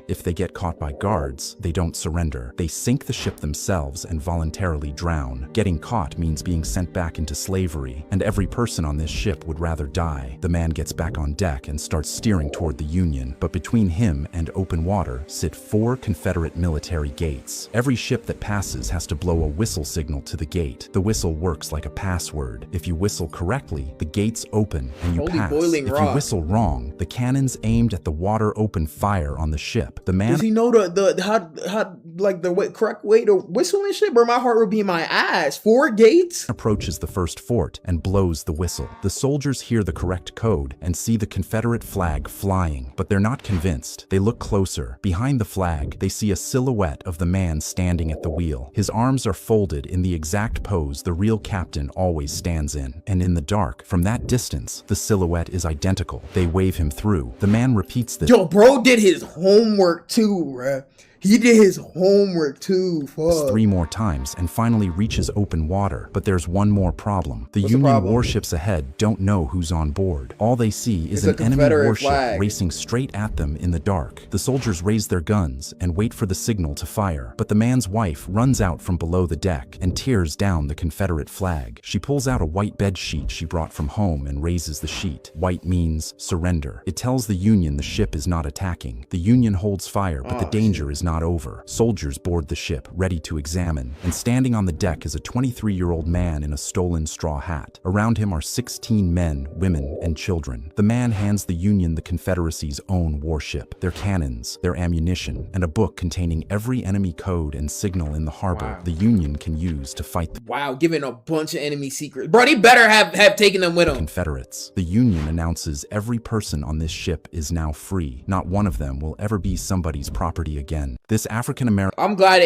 If they get caught by guards, they don't surrender. They sink the ship themselves and voluntarily drown. Getting caught means being sent back into slavery, and every person on this ship would rather die. The man gets back on deck and starts steering toward the Union, but between him and open water sit 4 Confederate military gates. Every ship that passes has to blow a whistle signal to the gate. The whistle works like a password. If you whistle correctly, the gates open and you pass. If you whistle wrong, the cannons aimed at the water open fire on the ship. The man does he know the correct way to whistle and shit? Bro, my heart would be in my ass. 4 gates approaches the first fort and blows the whistle. The soldiers hear the correct code and see the Confederate flag flying, but they're not convinced. They look closer. Behind the flag, they see a silhouette of the man standing at the wheel. His arms are folded in the exact pose the real captain always stands in, and in the dark, from that distance, the silhouette is identical. They wave him through. The man repeats this. Yo, bro did his homework too, bruh. He did his homework too, fuck. 3 more times and finally reaches open water. But there's one more problem. The Union warships ahead don't know who's on board. All they see is an enemy warship racing straight at them in the dark. The soldiers raise their guns and wait for the signal to fire. But the man's wife runs out from below the deck and tears down the Confederate flag. She pulls out a white bed sheet she brought from home and raises the sheet. White means surrender. It tells the Union the ship is not attacking. The Union holds fire, but the danger is not over. Soldiers board the ship, ready to examine, and standing on the deck is a 23-year-old man in a stolen straw hat. Around him are 16 men, women, and children. The man hands the Union the Confederacy's own warship, their cannons, their ammunition, and a book containing every enemy code and signal in the harbor the Union can use to fight the giving a bunch of enemy secrets. Bro, they better have taken them with them. Confederates. The Union announces every person on this ship is now free. Not one of them will ever be somebody's property again. This African-American. I'm glad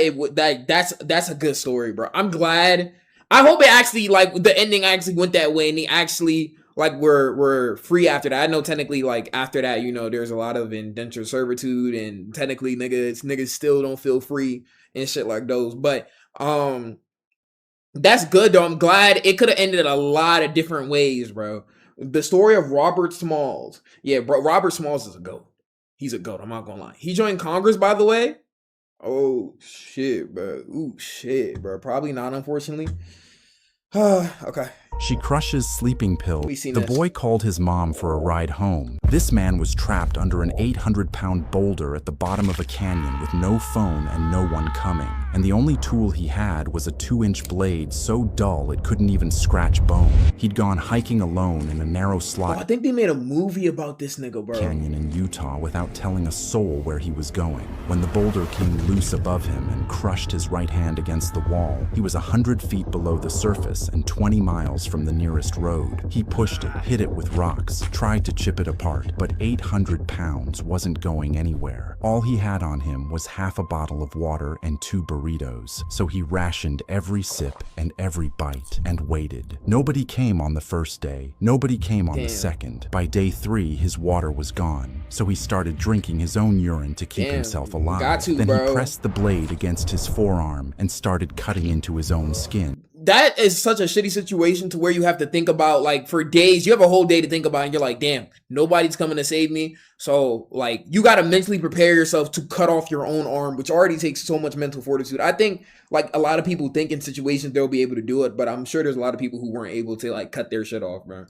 that's a good story, bro. I'm glad. I hope it actually, like, the ending actually went that way and they actually, like, were free after that. I know technically, like, after that, you know, there's a lot of indentured servitude and technically niggas still don't feel free and shit like those. But that's good though. I'm glad. It could have ended a lot of different ways, bro. The story of Robert Smalls. Yeah, bro, Robert Smalls is a GOAT. He's a GOAT, I'm not gonna lie. He joined Congress, by the way. Oh, shit, bro. Ooh, shit, bro. Probably not, unfortunately. Okay. She crushes sleeping pill. We seen The this. boy called his mom for a ride home. This man was trapped under an 800-pound boulder at the bottom of a canyon with no phone and no one coming. And the only tool he had was a 2-inch blade so dull it couldn't even scratch bone. He'd gone hiking alone in a narrow slot I think they made a movie about this nigga, bro. canyon in Utah without telling a soul where he was going. When the boulder came loose above him and crushed his right hand against the wall, he was 100 feet below the surface and 20 miles from the nearest road. He pushed it, hit it with rocks, tried to chip it apart, but 800 pounds wasn't going anywhere. All he had on him was half a bottle of water and 2 burritos, so he rationed every sip and every bite and waited. Nobody came on the first day. Nobody came on the second. By day 3, his water was gone, so he started drinking his own urine to keep himself alive. Then he pressed the blade against his forearm and started cutting into his own skin. That is such a shitty situation to where you have to think about, like, for days. You have a whole day to think about, and you're like, damn, nobody's coming to save me. So, like, you got to mentally prepare yourself to cut off your own arm, which already takes so much mental fortitude. I think, like, a lot of people think in situations they'll be able to do it, but I'm sure there's a lot of people who weren't able to, like, cut their shit off, bro.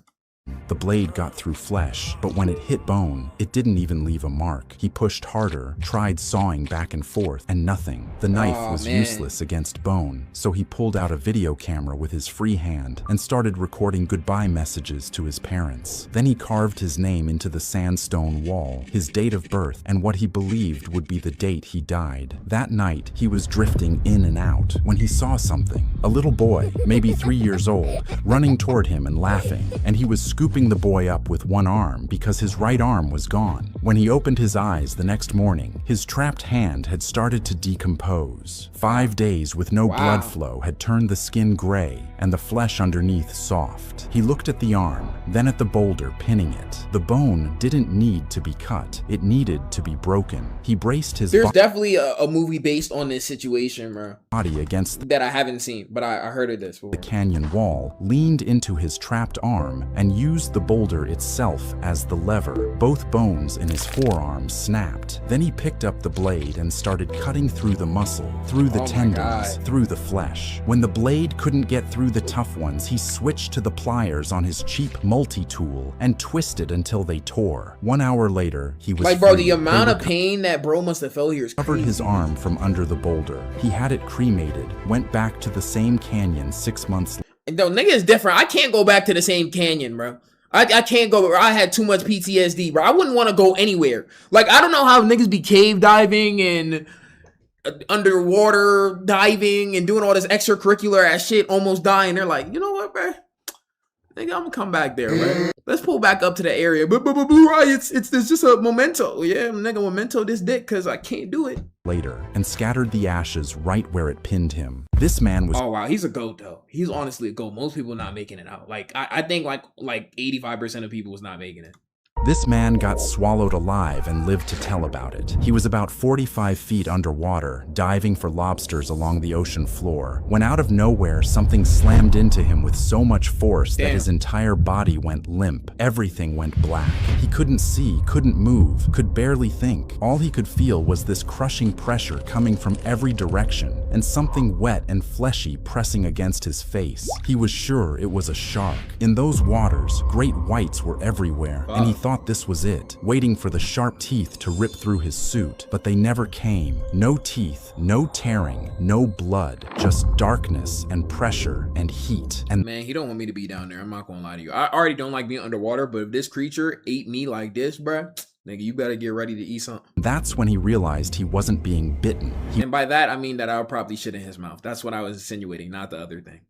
The blade got through flesh, but when it hit bone, it didn't even leave a mark. He pushed harder, tried sawing back and forth, and nothing. The knife was useless against bone, so he pulled out a video camera with his free hand and started recording goodbye messages to his parents. Then he carved his name into the sandstone wall, his date of birth, and what he believed would be the date he died. That night, he was drifting in and out when he saw something. A little boy, maybe 3 years old, running toward him and laughing, and he was scooping the boy up with one arm because his right arm was gone. When he opened his eyes the next morning, his trapped hand had started to decompose. 5 days with no blood flow had turned the skin gray and the flesh underneath soft. He looked at the arm, then at the boulder pinning it. The bone didn't need to be cut. It needed to be broken. He braced his There's definitely a movie based on this situation, bro. Body against that I haven't seen, but I heard of this before. The canyon wall, leaned into his trapped arm, and used the boulder itself as the lever. Both bones in his forearm snapped. Then he picked up the blade and started cutting through the muscle, through the tendons, through the flesh. When the blade couldn't get through the tough ones, he switched to the pliers on his cheap multi-tool and twisted until they tore. 1 hour later, he was like, bro, free. the amount of pain that bro must have felt here is covered his arm from under the boulder. He had it cremated, went back to the same canyon 6 months later. No, nigga is different. I can't go back to the same canyon, bro. I can't go. I had too much PTSD, bro. I wouldn't want to go anywhere. Like, I don't know how niggas be cave diving and underwater diving and doing all this extracurricular ass shit, almost dying. They're like, you know what, bro? Nigga, I'm gonna come back there, bro. Let's pull back up to the area. But Blueryai, it's just a memento. Yeah, nigga, memento this dick because I can't do it. Later, and scattered the ashes right where it pinned him. This man was— oh wow, he's a goat though. He's honestly a goat. Most people not making it out. Like I think like 85% of people was not making it. This man got swallowed alive and lived to tell about it. He was about 45 feet underwater, diving for lobsters along the ocean floor, when out of nowhere something slammed into him with so much force that his entire body went limp. Everything went black. He couldn't see, couldn't move, could barely think. All he could feel was this crushing pressure coming from every direction, and something wet and fleshy pressing against his face. He was sure it was a shark. In those waters, great whites were everywhere, and he thought this was it, waiting for the sharp teeth to rip through his suit, but they never came. No teeth, no tearing, no blood, just darkness and pressure and heat. And man, he don't want me to be down there. I'm not gonna lie to you. I already don't like being underwater, but if this creature ate me like this, bruh, nigga, you better get ready to eat something. That's when he realized he wasn't being bitten. And by that, I mean that I'll probably shit in his mouth. That's what I was insinuating, not the other thing.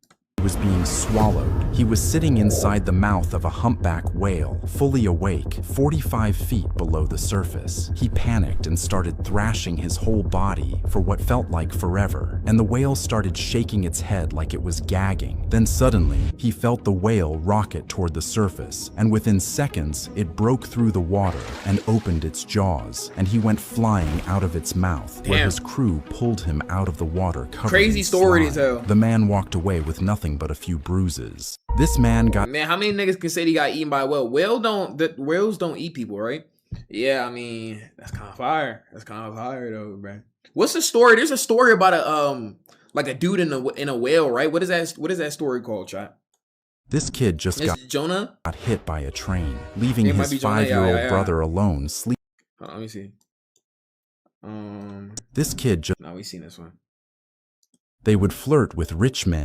Was being swallowed. He was sitting inside the mouth of a humpback whale, fully awake, 45 feet below the surface. He panicked and started thrashing his whole body for what felt like forever, and the whale started shaking its head like it was gagging. Then suddenly, he felt the whale rocket toward the surface, and within seconds, it broke through the water and opened its jaws, and he went flying out of its mouth, where his crew pulled him out of the water covered crazy in story slime. as hell. The man walked away with nothing but a few bruises. This man got— man, how many niggas can say he got eaten by a whale? Whales don't eat people, right? Yeah, I mean, that's kind of fire. That's kind of fire though, bro. What's the story? There's a story about a like a dude in a whale, right? What is that story called, chat? This kid just got hit by a train, leaving his 5-year-old brother alone sleeping. Let me see. This kid just... No, we seen this one. They would flirt with rich men.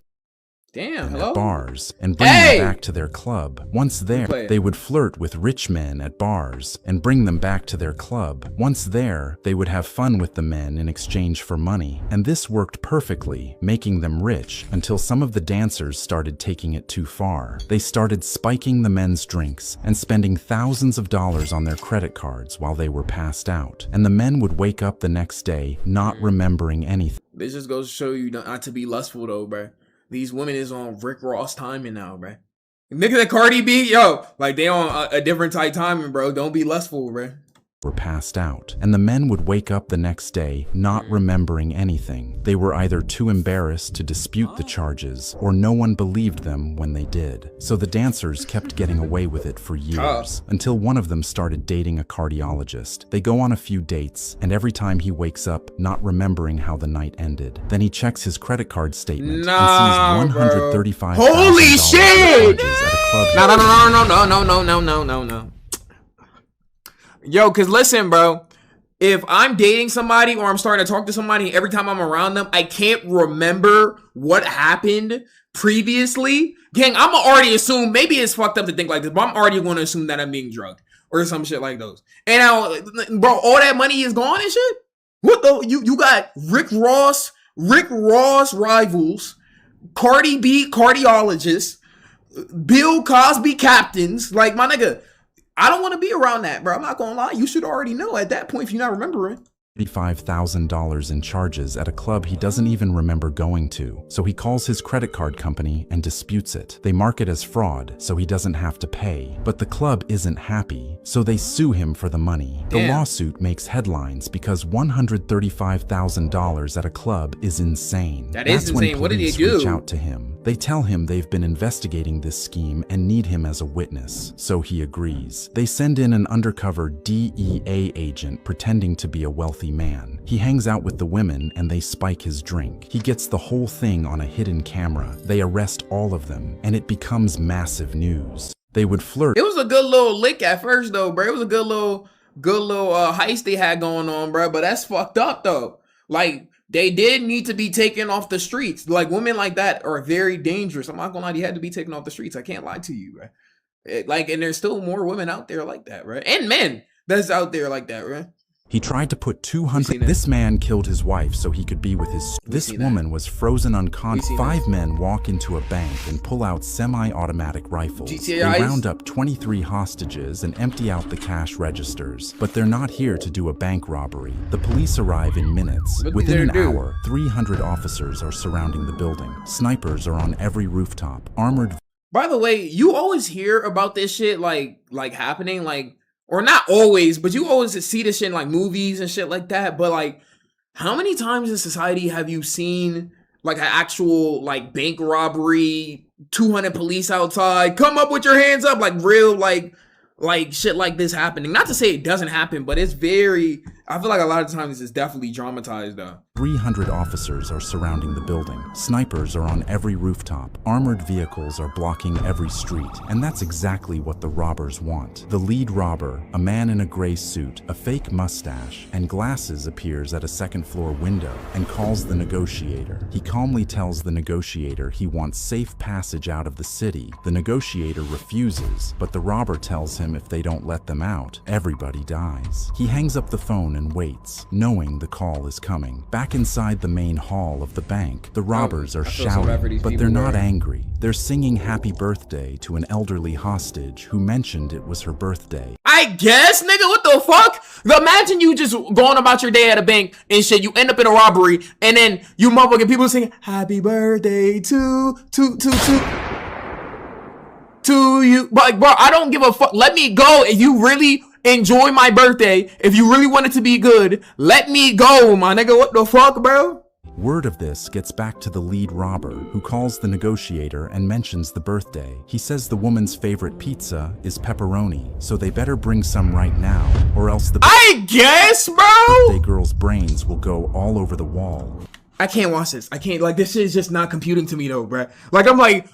Damn, hello? At bars and bring them back to their club. Once there, they would flirt with rich men at bars and bring them back to their club. Once there, they would have fun with the men in exchange for money. And this worked perfectly, making them rich, until some of the dancers started taking it too far. They started spiking the men's drinks and spending thousands of dollars on their credit cards while they were passed out. And the men would wake up the next day not remembering anything. This just goes to show you not to be lustful though, bruh. These women is on Rick Ross timing now, bruh. Nigga that Cardi B, yo, like they on a different type timing, bro. Don't be lustful, bruh. Were passed out, and the men would wake up the next day not remembering anything. They were either too embarrassed to dispute the charges, or no one believed them when they did. So the dancers kept getting away with it for years, until one of them started dating a cardiologist. They go on a few dates, and every time he wakes up not remembering how the night ended. Then he checks his credit card statement and sees $135,000 Holy shit! At a club. No. Yo, cause listen, bro, if I'm dating somebody or I'm starting to talk to somebody, every time I'm around them, I can't remember what happened previously. Gang, I'm already assume, maybe it's fucked up to think like this, but I'm already going to assume that I'm being drugged or some shit like those. And now, bro, all that money is gone and shit. What the? You got Rick Ross rivals, Cardi B cardiologists, Bill Cosby captains. Like, my nigga, I don't want to be around that, bro. I'm not gonna lie. You should already know at that point if you're not remembering. $35,000 in charges at a club he doesn't even remember going to. So he calls his credit card company and disputes it. They mark it as fraud, so he doesn't have to pay. But the club isn't happy, so they sue him for the money. The lawsuit makes headlines because $135,000 at a club is insane. That's insane. What did they do? Reach out to him. They tell him they've been investigating this scheme and need him as a witness, so he agrees. They send in an undercover DEA agent pretending to be a wealthy man. He hangs out with the women and they spike his drink. He gets the whole thing on a hidden camera. They arrest all of them and it becomes massive news. They would flirt. It was a good little lick at first though, bro. It was a good little heist they had going on, bro. But that's fucked up though. Like, they did need to be taken off the streets. Like, women like that are very dangerous. I'm not gonna lie, they had to be taken off the streets. I can't lie to you, right? And there's still more women out there like that, right? And men that's out there like that, right? He tried to put 200. This man killed his wife so he could be with his. This woman was frozen unconscious. 5 men walk into a bank and pull out semi-automatic rifles. They round up 23 hostages and empty out the cash registers. But they're not here to do a bank robbery. The police arrive in minutes. Within an hour, 300 officers are surrounding the building. Snipers are on every rooftop. Armored. By the way, you always hear about this shit like happening, like. Or not always, but you always see this shit in like movies and shit like that. But like, how many times in society have you seen like an actual like bank robbery, 200 police outside, come up with your hands up, like real like shit like this happening? Not to say it doesn't happen, but it's very, I feel like a lot of times it's definitely dramatized though. 300 officers are surrounding the building. Snipers are on every rooftop. Armored vehicles are blocking every street. And that's exactly what the robbers want. The lead robber, a man in a gray suit, a fake mustache, and glasses, appears at a second-floor window and calls the negotiator. He calmly tells the negotiator he wants safe passage out of the city. The negotiator refuses, but the robber tells him if they don't let them out, everybody dies. He hangs up the phone and waits, knowing the call is coming. Back inside the main hall of the bank, the robbers are shouting, but they're not angry. They're singing happy birthday to an elderly hostage who mentioned it was her birthday. I guess, nigga, what the fuck? Imagine you just going about your day at a bank and shit, you end up in a robbery, and then you motherfucking people singing happy birthday to you. Like, bro, I don't give a fuck. Let me go. If you really enjoy my birthday, if you really want it to be good, let me go, my nigga. What the fuck, bro? Word of this gets back to the lead robber, who calls the negotiator and mentions the birthday. He says the woman's favorite pizza is pepperoni, so they better bring some right now, or else the I guess, bro, birthday girl's brains will go all over the wall. I can't watch this. I can't, like, this shit is just not computing to me though, bro. Like, I'm like,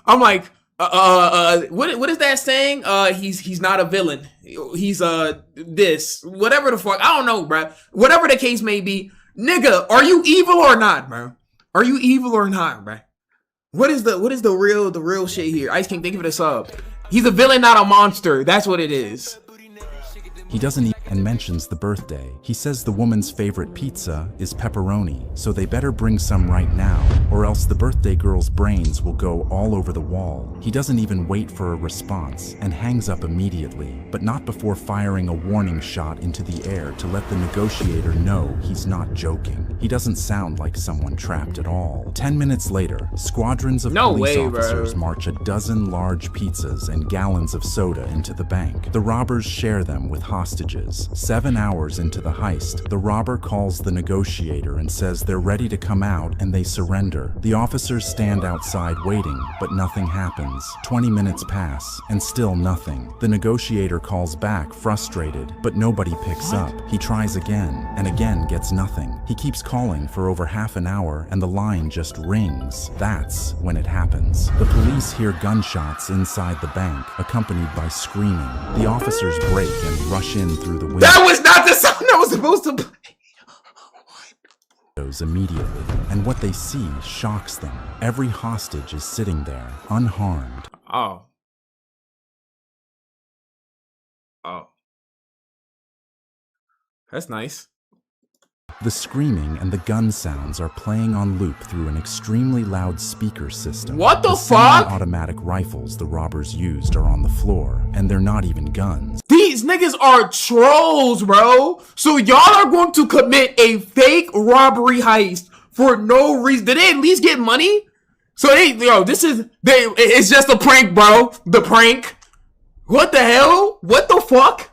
what is that saying? He's not a villain. He's this whatever the fuck. I don't know, bro. Whatever the case may be, nigga, are you evil or not, bro? Are you evil or not, bro? What is the real shit here? Ice King, think of it as sub. He's a villain, not a monster. That's what it is. He doesn't eat and mentions the birthday. He says the woman's favorite pizza is pepperoni, so they better bring some right now, or else the birthday girl's brains will go all over the wall. He doesn't even wait for a response and hangs up immediately, but not before firing a warning shot into the air to let the negotiator know he's not joking. He doesn't sound like someone trapped at all. 10 minutes later, squadrons of police officers march a dozen large pizzas and gallons of soda into the bank. The robbers share them with hostages. 7 hours into the heist, the robber calls the negotiator and says they're ready to come out and they surrender. The officers stand outside waiting, but nothing happens. 20 minutes pass, and still nothing. The negotiator calls back, frustrated, but nobody picks up. He tries again, and again gets nothing. He keeps calling for over half an hour, and the line just rings. That's when it happens. The police hear gunshots inside the bank, accompanied by screaming. The officers break and rush in through the window. That was not the sound that was supposed to play. Immediately, and what they see shocks them. Every hostage is sitting there, unharmed. Oh. That's nice. The screaming and the gun sounds are playing on loop through an extremely loud speaker system. What the fuck? Semi-automatic rifles the robbers used are on the floor, and they're not even guns. These niggas are trolls, bro. So y'all are going to commit a fake robbery heist for no reason. Did they at least get money? So it's just a prank, bro. The prank. What the hell? What the fuck?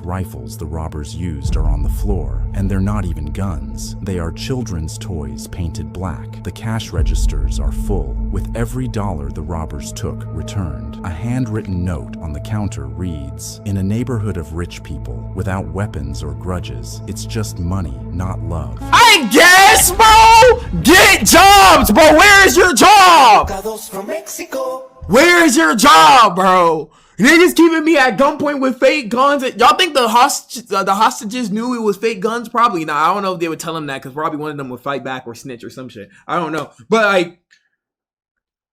Rifles the robbers used are on the floor, and they're not even guns. They are children's toys painted black. The cash registers are full, with every dollar the robbers took returned. A handwritten note on the counter reads, "In a neighborhood of rich people, without weapons or grudges, it's just money, not love." I guess, bro! Get jobs, bro! Where is your job? Where is your job, bro? Niggas keeping me at gunpoint with fake guns. Y'all think the hostages knew it was fake guns? Probably not. I don't know if they would tell them that, because probably one of them would fight back or snitch or some shit. I don't know. But like,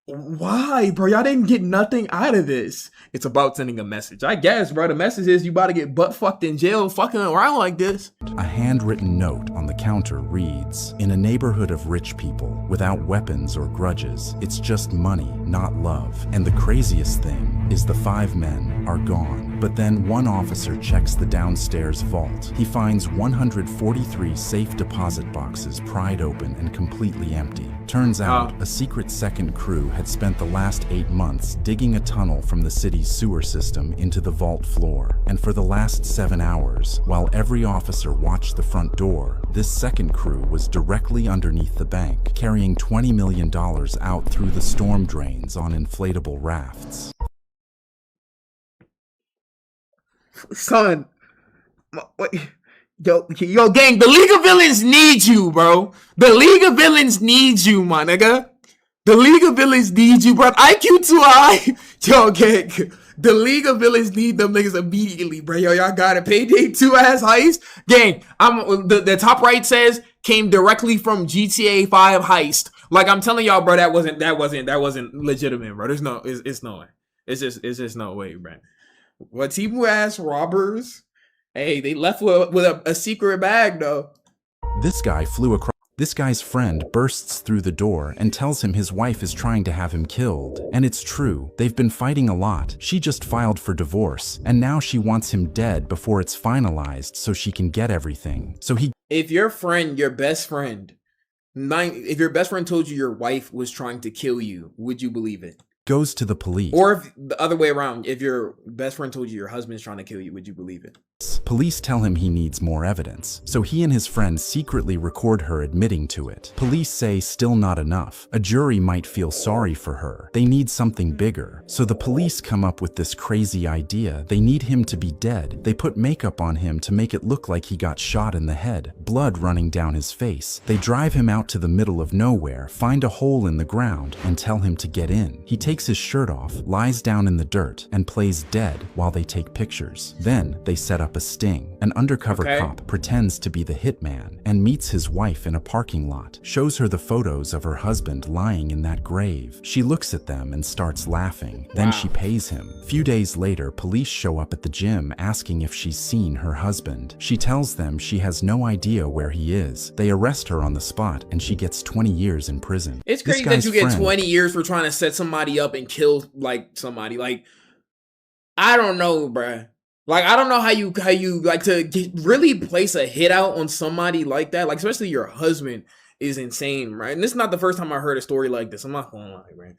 why, bro? Y'all didn't get nothing out of this. It's about sending a message. I guess, bro. The message is you about to get butt fucked in jail fucking around like this. A handwritten note on the counter reads, "In a neighborhood of rich people, without weapons or grudges, it's just money, not love." And the craziest thing is the 5 men are gone. But then one officer checks the downstairs vault. He finds 143 safe deposit boxes pried open and completely empty. Turns out, a secret second crew had spent the last 8 months digging a tunnel from the city's sewer system into the vault floor. And for the last 7 hours, while every officer watched the front door, this second crew was directly underneath the bank, carrying $20 million out through the storm drains on inflatable rafts. Son, yo, gang, the League of Villains needs you, bro. The League of Villains needs you, my nigga. The League of Villains needs you, bro. IQ too high. Yo, gang, the League of Villains need them niggas immediately, bro. Yo, y'all got a Payday 2 ass heist. Gang, the top right says came directly from GTA 5 heist. Like I'm telling y'all, bro, that wasn't legitimate, bro. There's no, it's no way. It's just no way, bro. What Timu ass robbers? Hey, they left with a secret bag though. This guy flew across. This guy's friend bursts through the door and tells him his wife is trying to have him killed. And it's true, they've been fighting a lot. She just filed for divorce, and now she wants him dead before it's finalized so she can get everything. So if your best friend told you your wife was trying to kill you, would you believe it? Goes to the police. Or if the other way around, if your best friend told you your husband's trying to kill you, would you believe it? Police tell him he needs more evidence, so he and his friend secretly record her admitting to it. Police say still not enough. A jury might feel sorry for her. They need something bigger. So the police come up with this crazy idea. They need him to be dead. They put makeup on him to make it look like he got shot in the head, blood running down his face. They drive him out to the middle of nowhere, find a hole in the ground, and tell him to get in. He takes his shirt off, lies down in the dirt, and plays dead while they take pictures. Then they set up a sting. An undercover cop pretends to be the hitman and meets his wife in a parking lot, shows her the photos of her husband lying in that grave. She looks at them and starts laughing. Then she pays him. Few days later, police show up at the gym asking if she's seen her husband. She tells them she has no idea where he is. They arrest her on the spot and she gets 20 years in prison. It's crazy that you get 20 years for trying to set somebody up and kill like somebody. Like, I don't know, bruh. Like, I don't know how you like to really place a hit out on somebody like that. Like, especially your husband is insane, right? And this is not the first time I heard a story like this. I'm not gonna lie, right?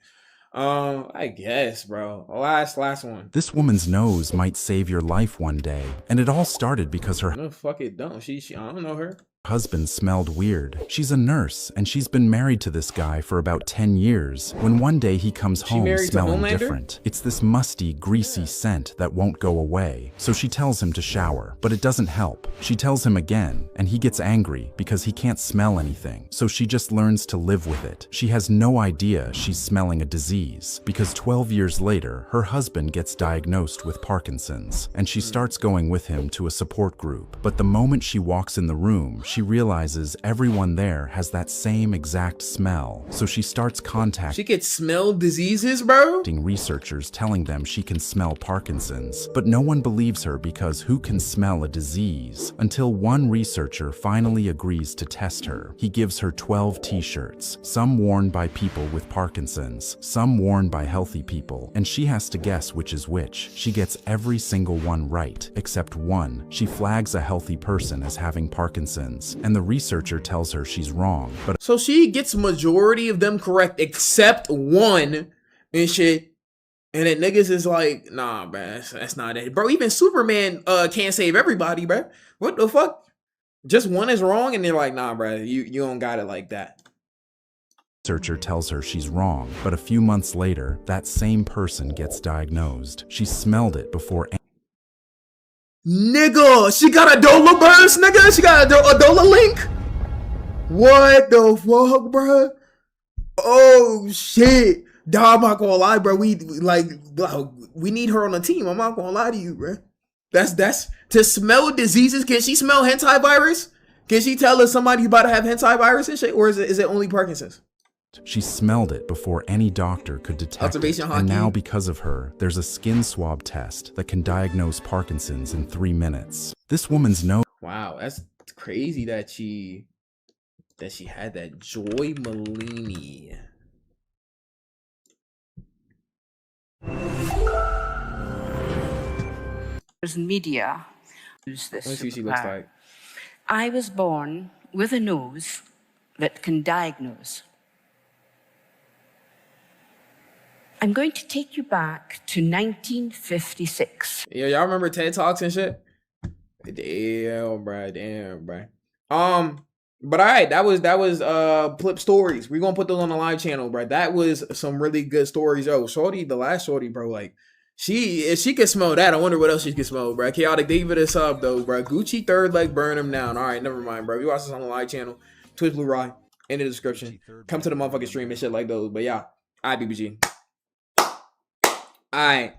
I guess, bro. Last one. This woman's nose might save your life one day, and it all started because her No, fuck it, don't. She I don't know her. husband smelled weird. She's a nurse, and she's been married to this guy for about 10 years, when one day he comes home smelling different. It's this musty, greasy scent that won't go away. So she tells him to shower, but it doesn't help. She tells him again, and he gets angry because he can't smell anything. So she just learns to live with it. She has no idea she's smelling a disease, because 12 years later, her husband gets diagnosed with Parkinson's, and she starts going with him to a support group. But the moment she walks in the room, she realizes everyone there has that same exact smell. So she starts contacting She could smell diseases, bro? researchers telling them she can smell Parkinson's. But no one believes her because who can smell a disease? Until one researcher finally agrees to test her. He gives her 12 t-shirts, some worn by people with Parkinson's, some worn by healthy people, and she has to guess which is which. She gets every single one right, except one. She flags a healthy person as having Parkinson's, and the researcher tells her she's wrong. But So she gets majority of them correct except one and shit. And then niggas is like, nah, bro, that's not it. Bro, even Superman can't save everybody, bro. What the fuck? Just one is wrong and they're like, nah, bro, you don't got it like that. Researcher tells her she's wrong, but a few months later, that same person gets diagnosed. She smelled it before Nigga, she got a Dola burst, nigga. She got a Dola link. What the fuck, bro? Oh shit, dog. I'm not gonna lie, bro. We need her on the team. I'm not gonna lie to you, bro. That's to smell diseases. Can she smell hentai virus? Can she tell us somebody about to have hentai virus and shit, or is it only Parkinson's? She smelled it before any doctor could detect it, and now because of her, there's a skin swab test that can diagnose Parkinson's in 3 minutes. This woman's nose. Wow, that's crazy that she had that. Joy Malini. Media use this. Let's see what she looks like. I was born with a nose that can diagnose. I'm going to take you back to 1956. Yeah, y'all remember TED Talks and shit? Damn, bro. But all right, that was Plip stories. We're gonna put those on the live channel, bro. That was some really good stories. Yo, shorty, the last shorty, bro, like if she could smell that, I wonder what else she could smell, bro. Chaotic David is up though, bro. Gucci third leg burn him down. All right, never mind, bro. You watch this on the live channel, Twitch Blueryai in the description. Come to the motherfucking stream and shit like those. But yeah, all right, BBG. All right.